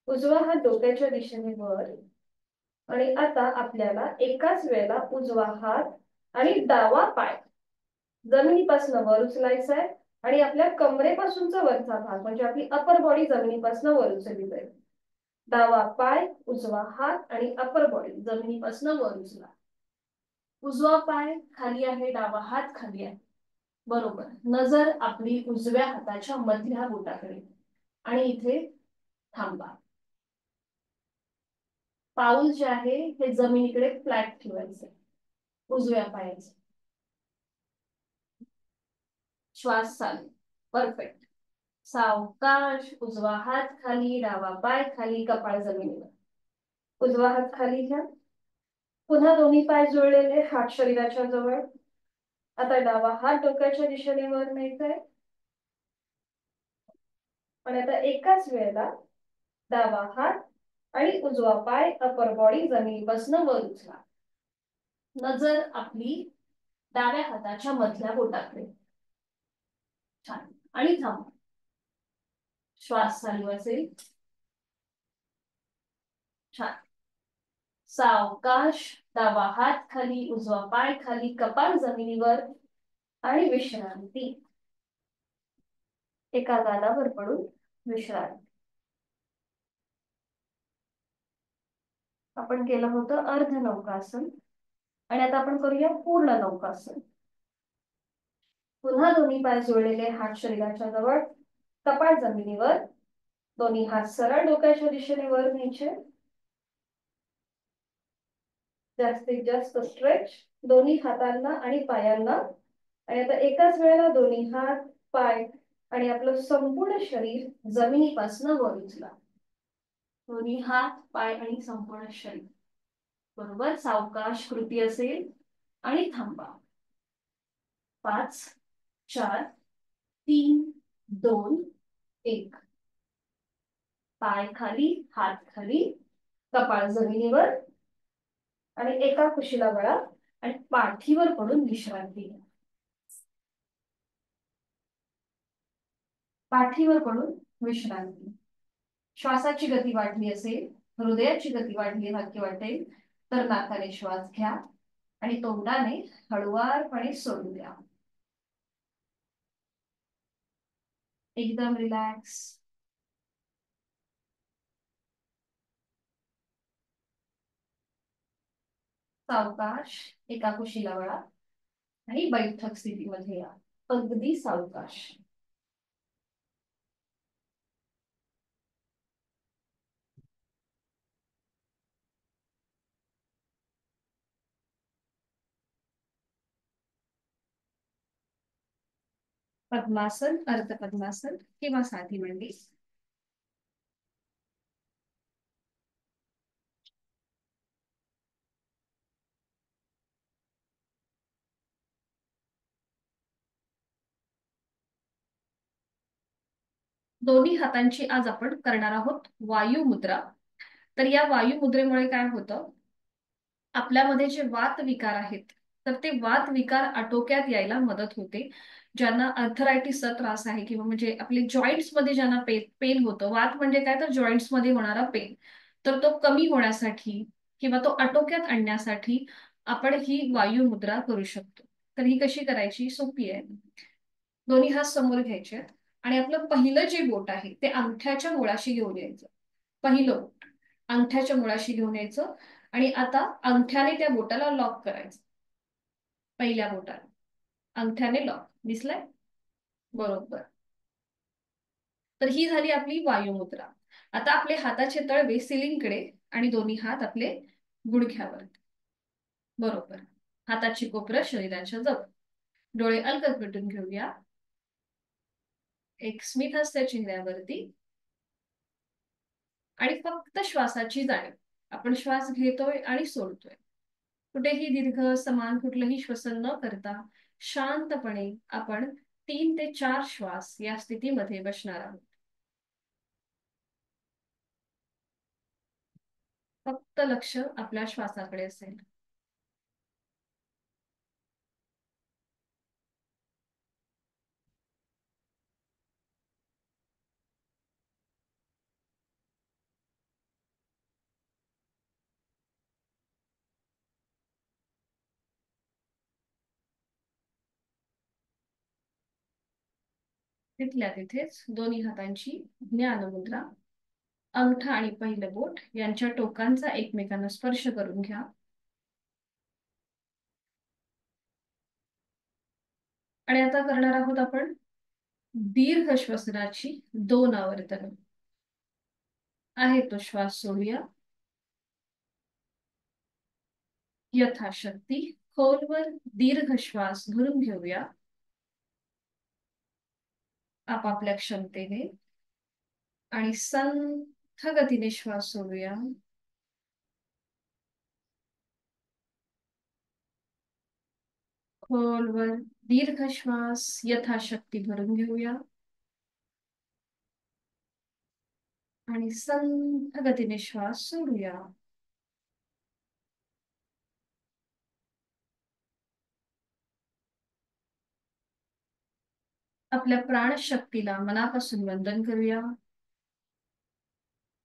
उजवा हात डोक्याच्या दिशेने वर. आणि आता आपल्याला एकाच वेळेला उजवा हात आणि डावा पाय जमिनीपासून वर उचलायचा आहे आणि आपल्या कमरेपासूनचा वरचा भाग म्हणजे आपली अपर बॉडी जमिनीपासून वर उचलली जाईल. डावा पाय, उजवा हात आणि अपर बॉडी जमिनीपासून वर उचला. उजवा पाय खाली आहे, डावा हात खाली आहे. बरोबर. नजर आपली उजव्या हाताच्या मधल्या बोटाकडे आणि इथे थांबा. पाऊल जे आहे हे जमिनीकडे फ्लॅट ठेवायचे उजव्या पायाचे. श्वास चालू. परफेक्ट. सावकाश. उजवा हात खाली, डावा पाय खाली, कपाळ जमिनीवर. उजवा हात खाली घ्या. पुन्हा दोन्ही पाय जोडलेले, हात शरीराच्या जवळ. आता डावा हात डोक्याच्या दिशेने वर न्यायचा आहे. आणि आता एकाच वेळेला डावा हात आणि उजवा पाय अपर बॉडी जमिनीपासून वर उचला. नजर आपली डाव्या हाताच्या मधल्या बोटाकडे. छान. आणि थांबा. श्वास चालू असेल. छान. सावकाश. डावा हात खाली, उजवा पाय खाली, कपाळ जमिनीवर आणि विश्रांती. एका गालावर पडून विश्रांती. आपण केलं होतं अर्ध नौकासन आणि आता आपण करूया पूर्ण नौकासन. पुन्हा दोन्ही पाय जोडलेले, हात शरीराच्या जवळ, कपाळ जमिनीवर. दोन्ही हात सरळ डोक्याच्या दिशेने वर न्यायचे. जास्तीत जास्त स्ट्रेच दोन्ही हातांना आणि पायांना. आणि आता एकाच वेळेला दोन्ही हात, पाय आणि आपलं संपूर्ण शरीर जमिनीपासून वर उचला. दोन्ही हात, पाय आणि संपूर्ण शरीर. बरोबर. सावकाश कृती असेल. आणि थांबा. 5 4 3 2 1. पाय खाली, हात खाली, कपाळ जमिनीवर आणि एका कुशीला वळा आणि पाठीवर पडून विश्रांती घ्या. पाठीवर पडून विश्रांती. श्वासाची गती वाढली असेल, हृदयाची गती वाढली वाक्य वाटेल तर नाकाने श्वास घ्या आणि तोंडाने हळुवारपणे सोडू द्या. एकदम रिलॅक्स. सावकाश एका कुशीला वळा आणि बैठक स्थितीमध्ये या. अगदी सावकाश. पद्मासन, अर्ध पद्मासन किंवा साधी मांडी. दोन्ही हातांची आज आपण करणार आहोत वायू मुद्रा. तर या वायू मुद्रेमुळे काय होतं, आपल्यामध्ये जे वात विकार आहेत तर ते वात विकार आटोक्यात यायला मदत होते. ज्यांना अर्थरायटिसचा त्रास आहे किंवा म्हणजे आपले जॉईंट्स मध्ये ज्यांना पेन होतं, वात म्हणजे काय तर जॉईंट्स मध्ये होणारा पेन, तर तो कमी होण्यासाठी किंवा तो आटोक्यात आणण्यासाठी आपण ही वायू मुद्रा करू शकतो. तर ही कशी करायची, सोपी आहे. दोन्ही हात समोर घ्यायचे आणि आपलं पहिलं जे बोट आहे ते अंगठ्याच्या मुळाशी घेऊन यायचं. पहिलं बोट अंगठ्याच्या मुळाशी घेऊन यायचं आणि आता अंगठ्याने त्या बोटाला लॉक करायचं. पहिल्या बोटाला अंगठ्याने लॉक. दिसलंय? बरोबर. तर ही झाली आपली वायुमुद्रा. आता आपले हाताचे तळवे सिलिंगकडे आणि दोन्ही हात आपले गुडघ्यावर. बरोबर. हाताची कोपरं शरीराच्या जवळ. डोळे अलगद मिटून घेऊया. एक स्मित हास्य चेहऱ्यावरती आणि फक्त श्वासाची जाणीव. आपण श्वास घेतोय आणि सोडतोय. कुठेही दीर्घ समान कुठलंही श्वसन न करता शांतपणे आपण 3 ते 4 श्वास या स्थितीमध्ये बसणार आहोत. फक्त लक्ष आपल्या श्वासाकडे असेल. तिथल्या तिथेच दोन्ही हातांची ज्ञानमुद्रा. अंगठा आणि पहिलं बोट यांच्या टोकांचा एकमेकांना स्पर्श करून घ्या. आणि आता करणार आहोत आपण दीर्घ श्वसनाची 2 आवर्तन. आहे तो श्वास सोडूया. यथाशक्ती खोलवर दीर्घ श्वास भरून घेऊया आपापल्या क्षमतेने. आणि संथ गतीने श्वास सोडूया. खोलवर दीर्घ श्वास यथाशक्ती भरून घेऊया आणि संथ गतीने श्वास सोडूया. आपल्या प्राणशक्तीला मनापासून वंदन करूया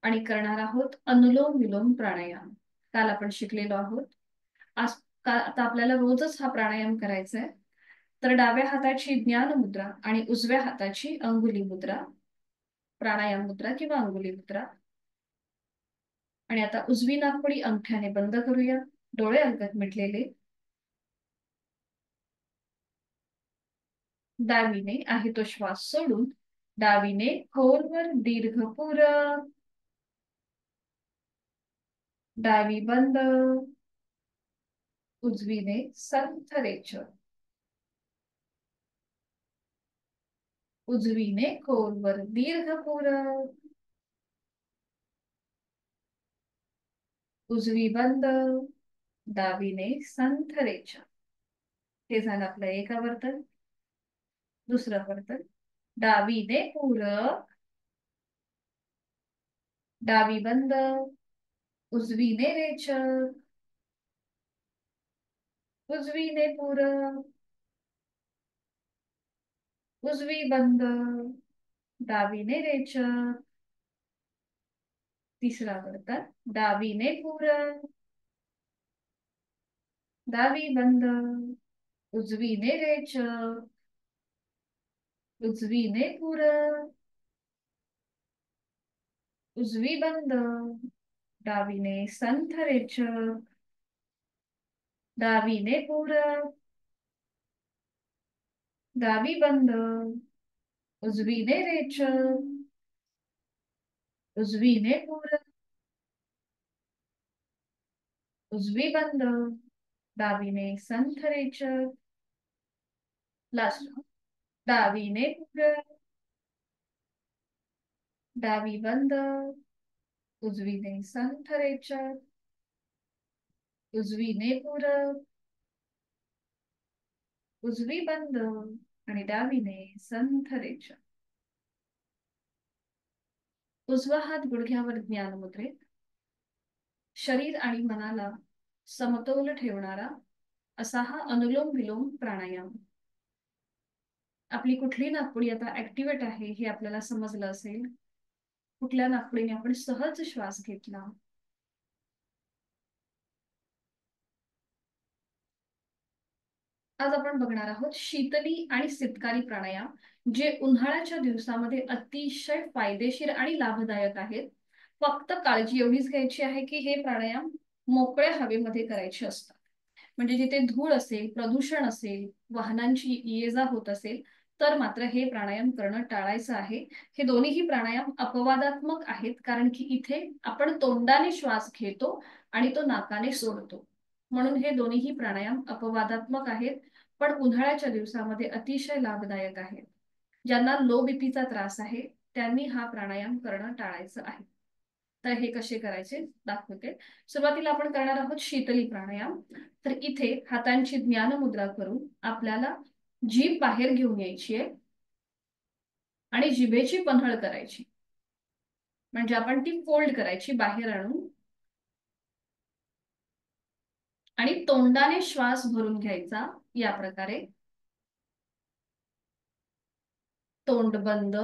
आणि करणार आहोत अनुलोम विलोम प्राणायाम. काल आपण शिकलेलो आहोत. आज आता आपल्याला रोजच हा प्राणायाम करायचा आहे. तर डाव्या हाताची ज्ञान मुद्रा आणि उजव्या हाताची अंगुली मुद्रा, प्राणायाम मुद्रा किंवा अंगुली मुद्रा. आणि आता उजवी नाकपुडी अंगठ्याने बंद करूया, डोळे अलगद मिटलेले. डावीने आहे तो श्वास सोडून डावीने खोलवर दीर्घ पूरक. डावी बंद. उजवीने संथ रेचक. उजवीने खोलवर दीर्घ पूरक. उजवी बंद. डावीने संथ रेचक. हे झालं आपलं एक आवर्तन. दुसरं आवर्तन डावीने पूरक. डावी बंद. उजवीने रेचक. उजवीने पूरक. उजवी बंद. डावीने रेचक. तिसरा आवर्तन डावीने पूरक. डावी बंद. उजवीने रेचक. उजवीने पूरक. उजवी बंद. डावीने संथ रेचक. डावीने पूरक. डावी बंद. उजवीने रेचक. उजवीने पूरक. उजवी बंद. डावीने संथ रेचक. लास्ट डावीने पूरक. डावी बंद. उजवीने संथ रेचक. उजवीने पूरक. उजवी बंद आणि डावीने संथ रेचक. उजवा हात गुडघ्यावर ज्ञान मुद्रेत. शरीर आणि मनाला समतोल ठेवणारा असा हा अनुलोम विलोम प्राणायाम. आपली कुठली नाकपुडी आता ऍक्टिव्हेट आहे हे आपल्याला समजलं असेल. कुठल्या नाकपुडीने आपण सहज श्वास घेतला. आज आपण बघणार आहोत शीतली आणि सितकारी प्राणायाम, जे उन्हाळ्याच्या दिवसामध्ये अतिशय फायदेशीर आणि लाभदायक आहेत. फक्त काळजी एवढीच घ्यायची आहे की हे प्राणायाम मोकळ्या हवेमध्ये करायचे असतात. म्हणजे जिथे धूळ असेल, प्रदूषण असेल, वाहनांची ये जा होत असेल, तर मात्र हे प्राणायाम करणं टाळायचं आहे. हे दोन्हीही प्राणायाम अपवादात्मक आहेत, कारण की इथे आपण तोंडाने श्वास घेतो आणि तो नाकाने सोडतो. म्हणून हे दोन्हीही प्राणायाम अपवादात्मक आहेत, पण उन्हाळ्याच्या दिवसामध्ये अतिशय लाभदायक आहेत. ज्यांना लो बीपीचा त्रास आहे त्यांनी हा प्राणायाम करणं टाळायचं आहे. तर हे कसे करायचे दाखवते. सुरुवातीला आपण करणार आहोत शीतली प्राणायाम. तर इथे हातांची ज्ञान मुद्रा करून आपल्याला जीभ बाहेर घेऊन यायची आहे आणि जिभेची पन्हळ करायची. म्हणजे आपण ती फोल्ड करायची बाहेर आणून आणि तोंडाने श्वास भरून घ्यायचा या प्रकारे. तोंड बंद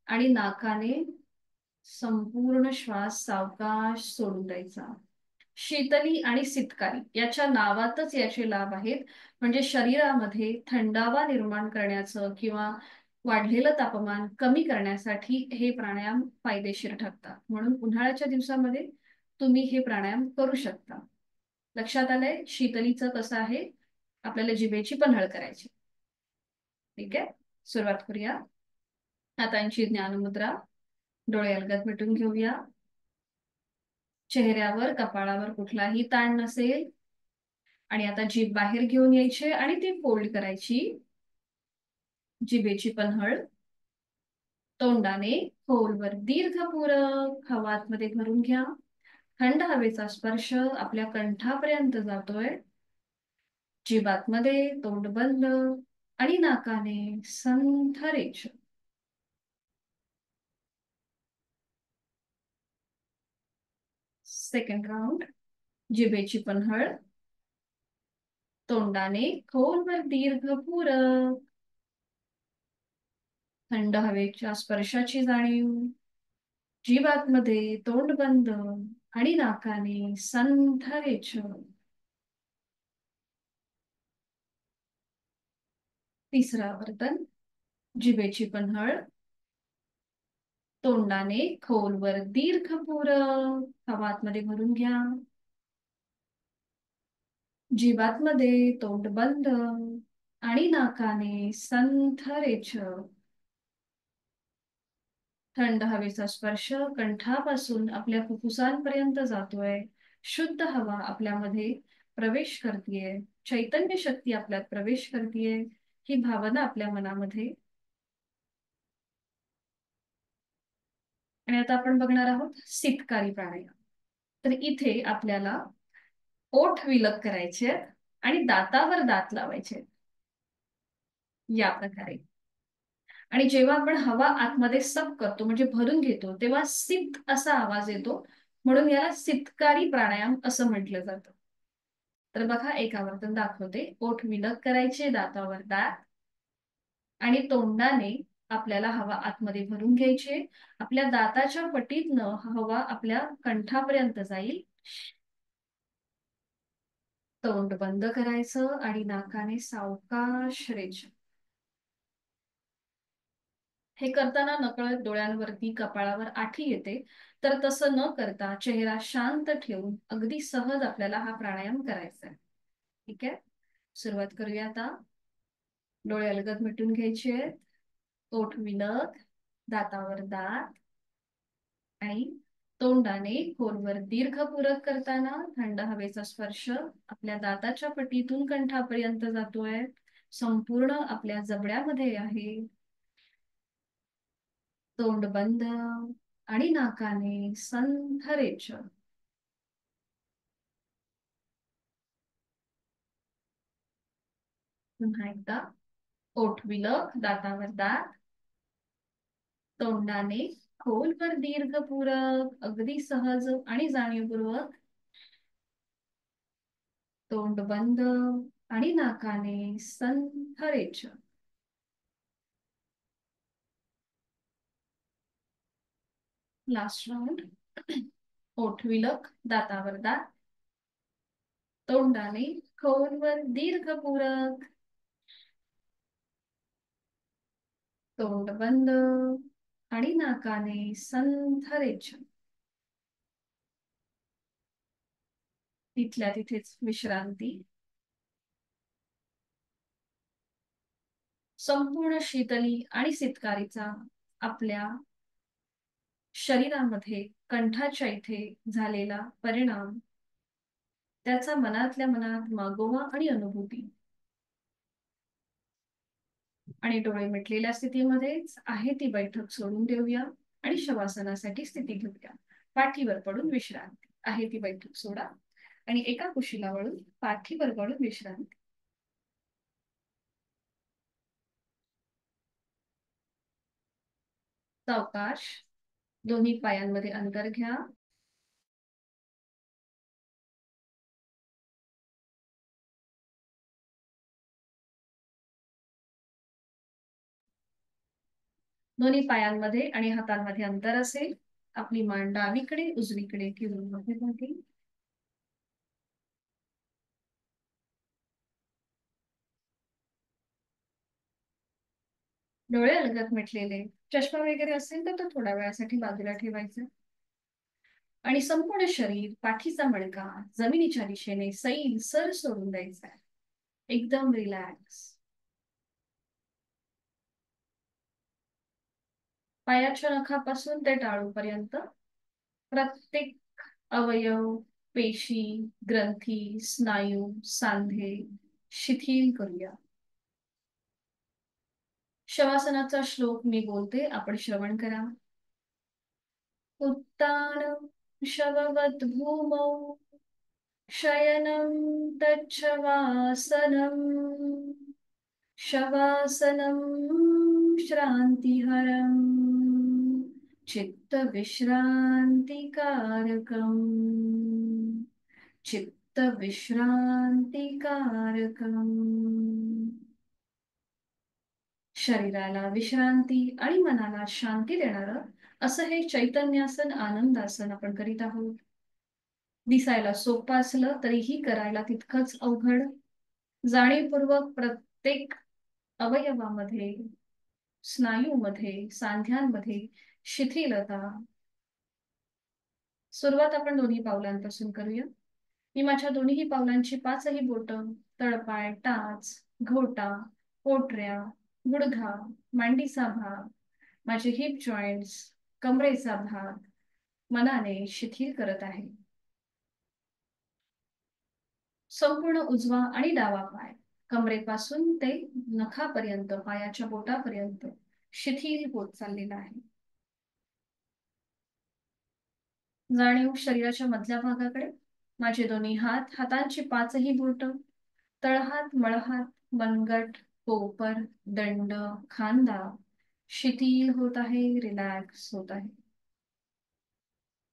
आणि नाकाने संपूर्ण श्वास सावकाश सोडून द्यायचा. शीतली आणि सितकारी याच्या नावातच याचे लाभ आहेत. म्हणजे शरीरामध्ये थंडावा निर्माण करण्याचं किंवा वाढलेलं तापमान कमी करण्यासाठी हे प्राणायाम फायदेशीर ठरतात. म्हणून उन्हाळ्याच्या दिवसामध्ये तुम्ही हे प्राणायाम करू शकता. लक्षात आलंय शीतलीचं कसं आहे. आपल्याला जिभेची पन्हळ करायची. ठीक आहे, सुरुवात करूया. हातांची ज्ञानमुद्रा, डोळे अलगद मिटून घेऊया. चेहऱ्यावर कपाळावर कुठलाही ताण नसेल. आणि आता जीभ बाहेर घेऊन यायची आणि ती फोल्ड करायची. जिभेची पन्हळ तोंडाने खोलवर दीर्घपूरक हवा आतमध्ये भरून घ्या. थंड हवेचा स्पर्श आपल्या कंठापर्यंत जातोय. जीभ आतमध्ये, तोंड बंद आणि नाकाने संथ रेष. Second round. जिभेची पन्हळ तोंडाने खोलवर दीर्घपूरक, थंड हवेच्या स्पर्शाची जाणीव. जीभ आतमध्ये, तोंड बंद आणि नाकाने संथ रेष. तिसरा वर्तन. जिभेची पन्हळ तोंडाने खोलवर दीर्घपूरक हवा आतमध्ये भरून घ्या. जीभ आतमध्ये, तोंड बंद आणि नाकाने संथ रेष. थंड हवेचा स्पर्श कंठापासून आपल्या फुफ्फुसांपर्यंत जातोय. शुद्ध हवा आपल्यामध्ये प्रवेश करतीये. चैतन्य शक्ती आपल्यात प्रवेश करतीये. ही भावना आपल्या मनामध्ये. आणि आता आपण बघणार आहोत शीतकारी प्राणायाम. तर इथे आपल्याला ओठ विलग करायचे आणि दातावर दात लावायचे या प्रकारे. आणि जेव्हा आपण हवा आतमध्ये सक करतो म्हणजे भरून घेतो तेव्हा सित असा आवाज येतो, म्हणून याला शीतकारी प्राणायाम असं म्हटलं जातं. तर बघा, एक आवर्तन दाखवते. ओठ विलग करायचे, दातावर दात, आणि तोंडाने आपल्याला हवा आतमध्ये भरून घ्यायची. आपल्या दाताच्या पटीतनं हवा आपल्या कंठापर्यंत जाईल. तोंड बंद करायचं आणि नाकाने सावकाश रेष. हे करताना नकळत डोळ्यांवरती, कपाळावर आठी येते. तर तसं न करता चेहरा शांत ठेवून अगदी सहज आपल्याला हा प्राणायाम करायचा आहे. ठीक आहे, सुरुवात करूया आता. डोळे अलगद मिटून घ्यायचे, ओठ विलग, दातावर दात, आणि तोंडाने खोलवर दीर्घपूरक करताना थंड हवेचा स्पर्श आपल्या दाताच्या पटीतून कंठापर्यंत जातोय. संपूर्ण आपल्या जबड्यामध्ये आहे. तोंड बंद आणि नाकाने संथ रेष. पुन्हा एकदा. ओठ विलग, दातावर दात, तोंडाने खोलवर दीर्घपूरक, अगदी सहज आणि जाणीवपूर्वक. तोंड बंद आणि नाकाने संथ रेष. Last round. ओठ विलग, दातावर दात, तोंडाने खोलवर दीर्घपूरक, तोंड बंद आणि नाकाने संथ रेष. तिथल्या तिथेच विश्रांती. संपूर्ण शीतली आणि शीतकारीचा आपल्या शरीरामध्ये कंठाच्या इथे झालेला परिणाम, त्याचा मनातल्या मनात मागोवा आणि अनुभूती. आणि डोळे मिटलेल्या स्थितीमध्येच आहे ती बैठक सोडून देऊया आणि शवासनासाठी स्थिती घेऊया. पाठीवर पडून विश्रांती. आहे ती बैठक सोडा आणि एका कुशीला वळून पाठीवर पडून विश्रांती. सावकाश दोन्ही पायांमध्ये अंतर घ्या. दोन्ही पायांमध्ये आणि हातांमध्ये अंतर असेल. आपली मान डावीकडे, उजवीकडे किंवा मध्यभागी. डोळे अलगद मिटलेले. चष्मा वगैरे असेल तर तो थोड्या वेळासाठी बाजूला ठेवायचा. आणि संपूर्ण शरीर, पाठीचा मणका जमिनीच्या दिशेने सैल सर सोडून द्यायचा. एकदम रिलॅक्स. पायाच्या नखापासून ते टाळूपर्यंत प्रत्येक अवयव, पेशी, ग्रंथी, स्नायू, सांधे शिथिल करूया. शवासनाचा श्लोक मी बोलते, आपण श्रवण करा. उत्तानं शववद्भूमौ शयनं तच्छवासनम् शवासनं श्रान्तिहरम् चित्तविश्रान्तिकारकम् चित्तविश्रान्तिकारकम्. शरीराला विश्रांती आणि मनाला शांती देणारं असं हे चैतन्यासन आनंदासन आपण करीत आहोत. दिसायला सोपं असलं तरीही करायला तितकंच अवघड. जाणीवपूर्वक प्रत्येक अवयवामध्ये, स्नायूमध्ये, सांध्यांमध्ये शिथिलता. सुरुवात आपण दोन्ही पावलांपासून करूया. मी माझ्या दोन्ही पावलांची पाचही बोटं, तळपाय, टाच, घोटा, पोटऱ्या, गुडघा, मांडीचा भाग, माझे हिप जॉइंट्स, कमरेचा भाग मनाने शिथिल करत आहे. संपूर्ण उजवा आणि डावा पाय कमरेपासून ते नखापर्यंत, पायाच्या बोटापर्यंत शिथिल होत चाललेला आहे. जाणीव शरीराच्या मधल्या भागाकडे. माझे दोन्ही हात, हातांची पाचही बोट, तळहात, मळहात, मनगट, कोपर, दंड, खांदा शिथिल होत आहे, रिलॅक्स होत आहे.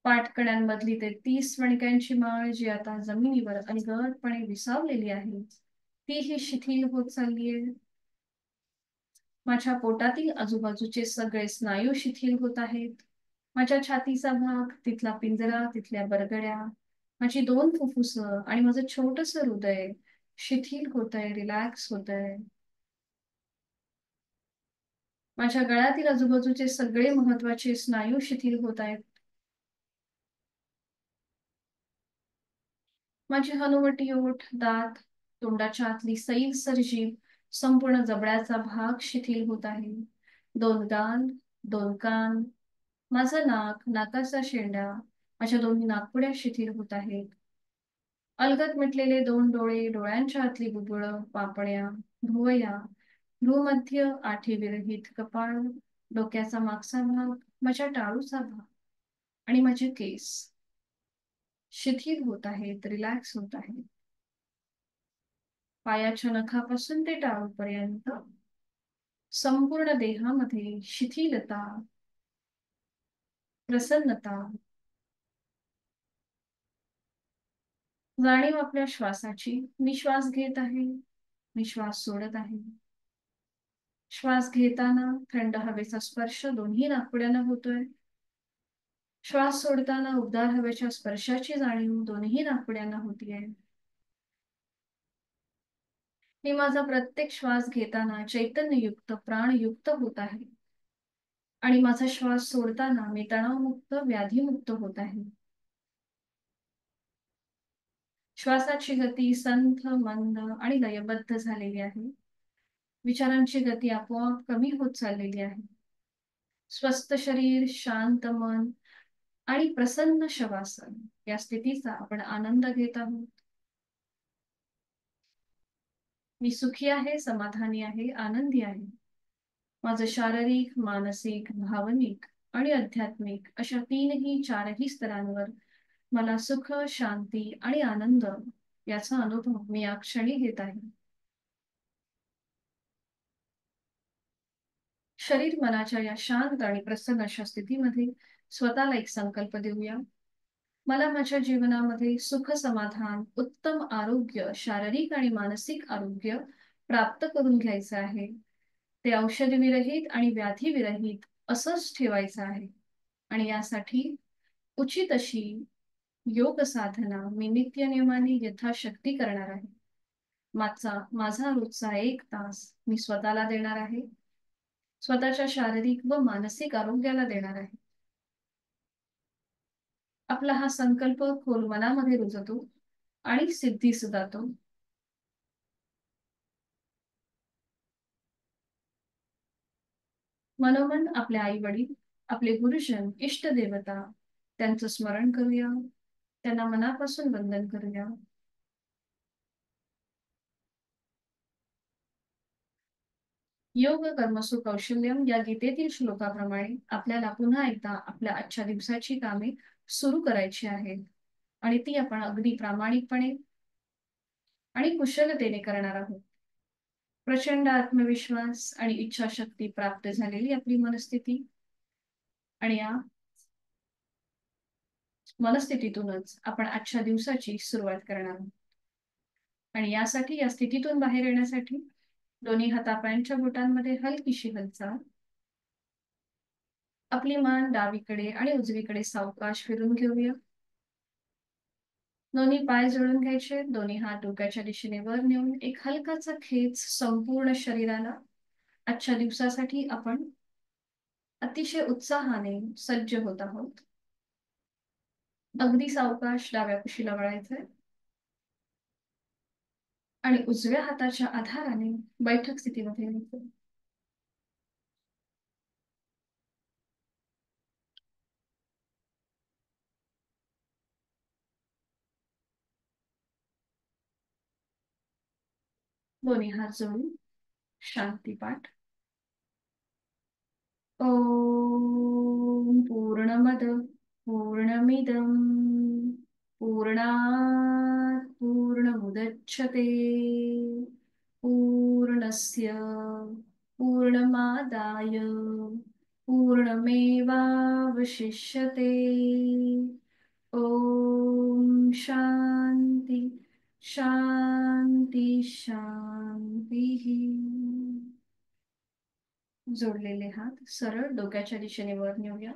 पाठकड्यांमधली ते 30 मणक्यांची माळ जी आता जमिनीवर अलगदपणे विसावलेली आहे, तीही शिथिल होत चाललीये. माझ्या पोटातील आजूबाजूचे सगळे स्नायू शिथिल होत आहेत. माझ्या छातीचा भाग, तिथला पिंजरा, तिथल्या बरगड्या, माझी 2 फुफ्फुस आणि माझं छोटस हृदय शिथिल होत आहे, रिलॅक्स होत आहे. माझ्या गळ्यातील आजूबाजूचे सगळे महत्वाचे स्नायू शिथिल होत आहेत. माझी हनुवटी, ओठ, दात, तोंडाच्या आतली सैलसर जीभ, संपूर्ण जबड्याचा भाग शिथिल होत आहे. 2 गाल, 2 कान, माझं नाक, नाकाचा शेंडा, माझ्या दोन्ही नाकपुड्या शिथिल होत आहेत. अलगद मिटलेले 2 डोळे, डोळ्यांच्या आतली बुबुळ, पापण्या, भुवया, भ्रूमध्य, आठी विरहित कपाळ, डोक्याचा मागचा भाग, माझ्या टाळूचा भाग आणि माझे केस शिथिल होत आहेत, रिलॅक्स होत आहेत. पायाच्या नखापासून ते टाळूपर्यंत संपूर्ण देहामध्ये शिथिलता, प्रसन्नता. जाणीव आपल्या श्वासाची. मी श्वास घेत आहे, मी श्वास सोडत आहे. श्वास घेताना थंड हवेचा स्पर्श दोन्ही नाकपुड्यांना होतोय. श्वास सोडताना उबदार हवेच्या स्पर्शाची जाणीव दोन्ही नाकपुड्यांना होतीये. मी माझा प्रत्येक श्वास घेताना चैतन्ययुक्त, प्राणयुक्त होत आहे आणि माझा श्वास सोडताना मी तणावमुक्त, व्याधीमुक्त होत आहे. श्वासाची गती संथ, मंद आणि लयबद्ध झालेली आहे. विचारांची गती आपोआप कमी होत चाललेली आहे. स्वस्थ शरीर, शांत मन आणि प्रसन्न शवासन या स्थितीचा आपण आनंद घेत आहोत. मी सुखी आहे, समाधानी आहे, आनंदी आहे. माझं शारीरिक, मानसिक, भावनिक आणि आध्यात्मिक अशा 4ही स्तरांवर मला सुख, शांती आणि आनंद याचा अनुभव मी या क्षणी घेत आहे. शरीर मनाच्या या शांत आणि प्रसन्न अशा स्थितीमध्ये स्वतःला एक संकल्प देऊया. मला माझ्या जीवनामध्ये सुख, समाधान, उत्तम आरोग्य, शारीरिक आणि मानसिक आरोग्य प्राप्त करून घ्यायचं आहे. ते औषधविरहित आणि व्याधीविरहित असंच ठेवायचं आहे आणि यासाठी उचित अशी योग साधना मी नित्यनेमाने यथाशक्ती करणार आहे. माझा रोजचा 1 तास मी स्वतःला देणार आहे. स्वतःच्या शारीरिक व मानसिक आरोग्याला देणार आहे. आपला हा संकल्प खोल मनामध्ये रुजतो आणि सिद्धीस जातो. मनोमन आपले आई वडील आपले गुरुजन, इष्ट देवता त्यांचं स्मरण करूया, त्यांना मनापासून वंदन करूया. योग कर्मसु कौशल्यम या गीतेतील श्लोकाप्रमाणे आपल्याला पुन्हा एकदा आपल्या आजच्या दिवसाची कामे सुरू करायची आहेत आणि ती आपण अगदी प्रामाणिकपणे आणि कुशलतेने करणार आहोत. प्रचंड आत्मविश्वास आणि इच्छाशक्ती प्राप्त झालेली आपली मनस्थिती आणि या मनस्थितीतूनच आपण आजच्या दिवसाची सुरुवात करणार आहोत. आणि यासाठी या स्थितीतून बाहेर येण्यासाठी दोन्ही हातापायांच्या बोटांमध्ये हलकीशी हालचाल, आपली मान डावीकडे आणि उजवीकडे सावकाश फिरून घेऊया. दोन्ही पाय जोडून घ्यायचे, दोन्ही हात डोक्याच्या दिशेने वर नेऊन एक हलकाचा खेच संपूर्ण शरीराला. आजच्या दिवसासाठी आपण अतिशय उत्साहाने सज्ज होत आहोत. अगदी सावकाश डाव्या कुशीला वळायचंय आणि उजव्या हाताच्या आधाराने बैठक स्थितीमध्ये यायचं. दोन्ही हात जोडून शांती पाठ. ओम पूर्णमद पूर्णमिदं पूर्णात् पूर्णमुदच्यते पूर्णस्य पूर्णमादाय पूर्णमेवावशिष्यते. ओम शांती शांती शांती. जोडलेले हात सरळ डोक्याच्या दिशेने वर नेऊया.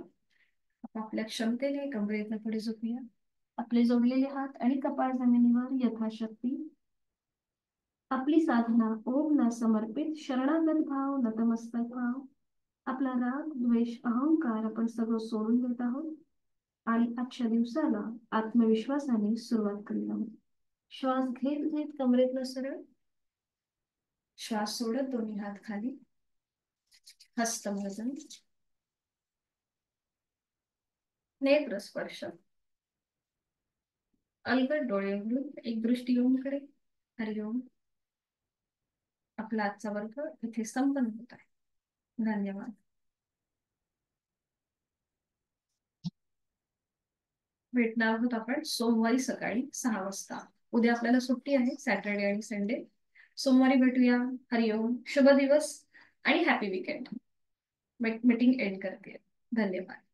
आपापल्या क्षमतेने कमरेतनं पुढे झोपूया. आपले जोडलेले हात आणि कपाळ जमिनीवर यथाशक्ती. आपली साधना ओमला समर्पित शरणागत भाव, नतमस्तक भाव. आपला राग, द्वेष, अहंकार आपण सगळं सोडून देत आहोत आणि आजच्या दिवसाला आत्मविश्वासाने सुरुवात करीत आहोत. श्वास घेत घेत कमरेतनं सरळ, श्वास सोडत दोन्ही हात खाली, हस्तमोजन, नेत्र स्पर्श. अलगद डोळे उघडून एक दृष्टी ओमकडे. हरिओम. आपला आजचा वर्ग इथे संपन्न होत आहे. धन्यवाद. भेटणार आहोत आपण सोमवारी सकाळी 6 वाजता. उद्या आपल्याला सुट्टी आहे, सॅटर्डे आणि संडे. सोमवारी भेटूया. हरिओम. शुभ दिवस आणि हॅपी वीकेंड. मीटिंग एंड करते. धन्यवाद.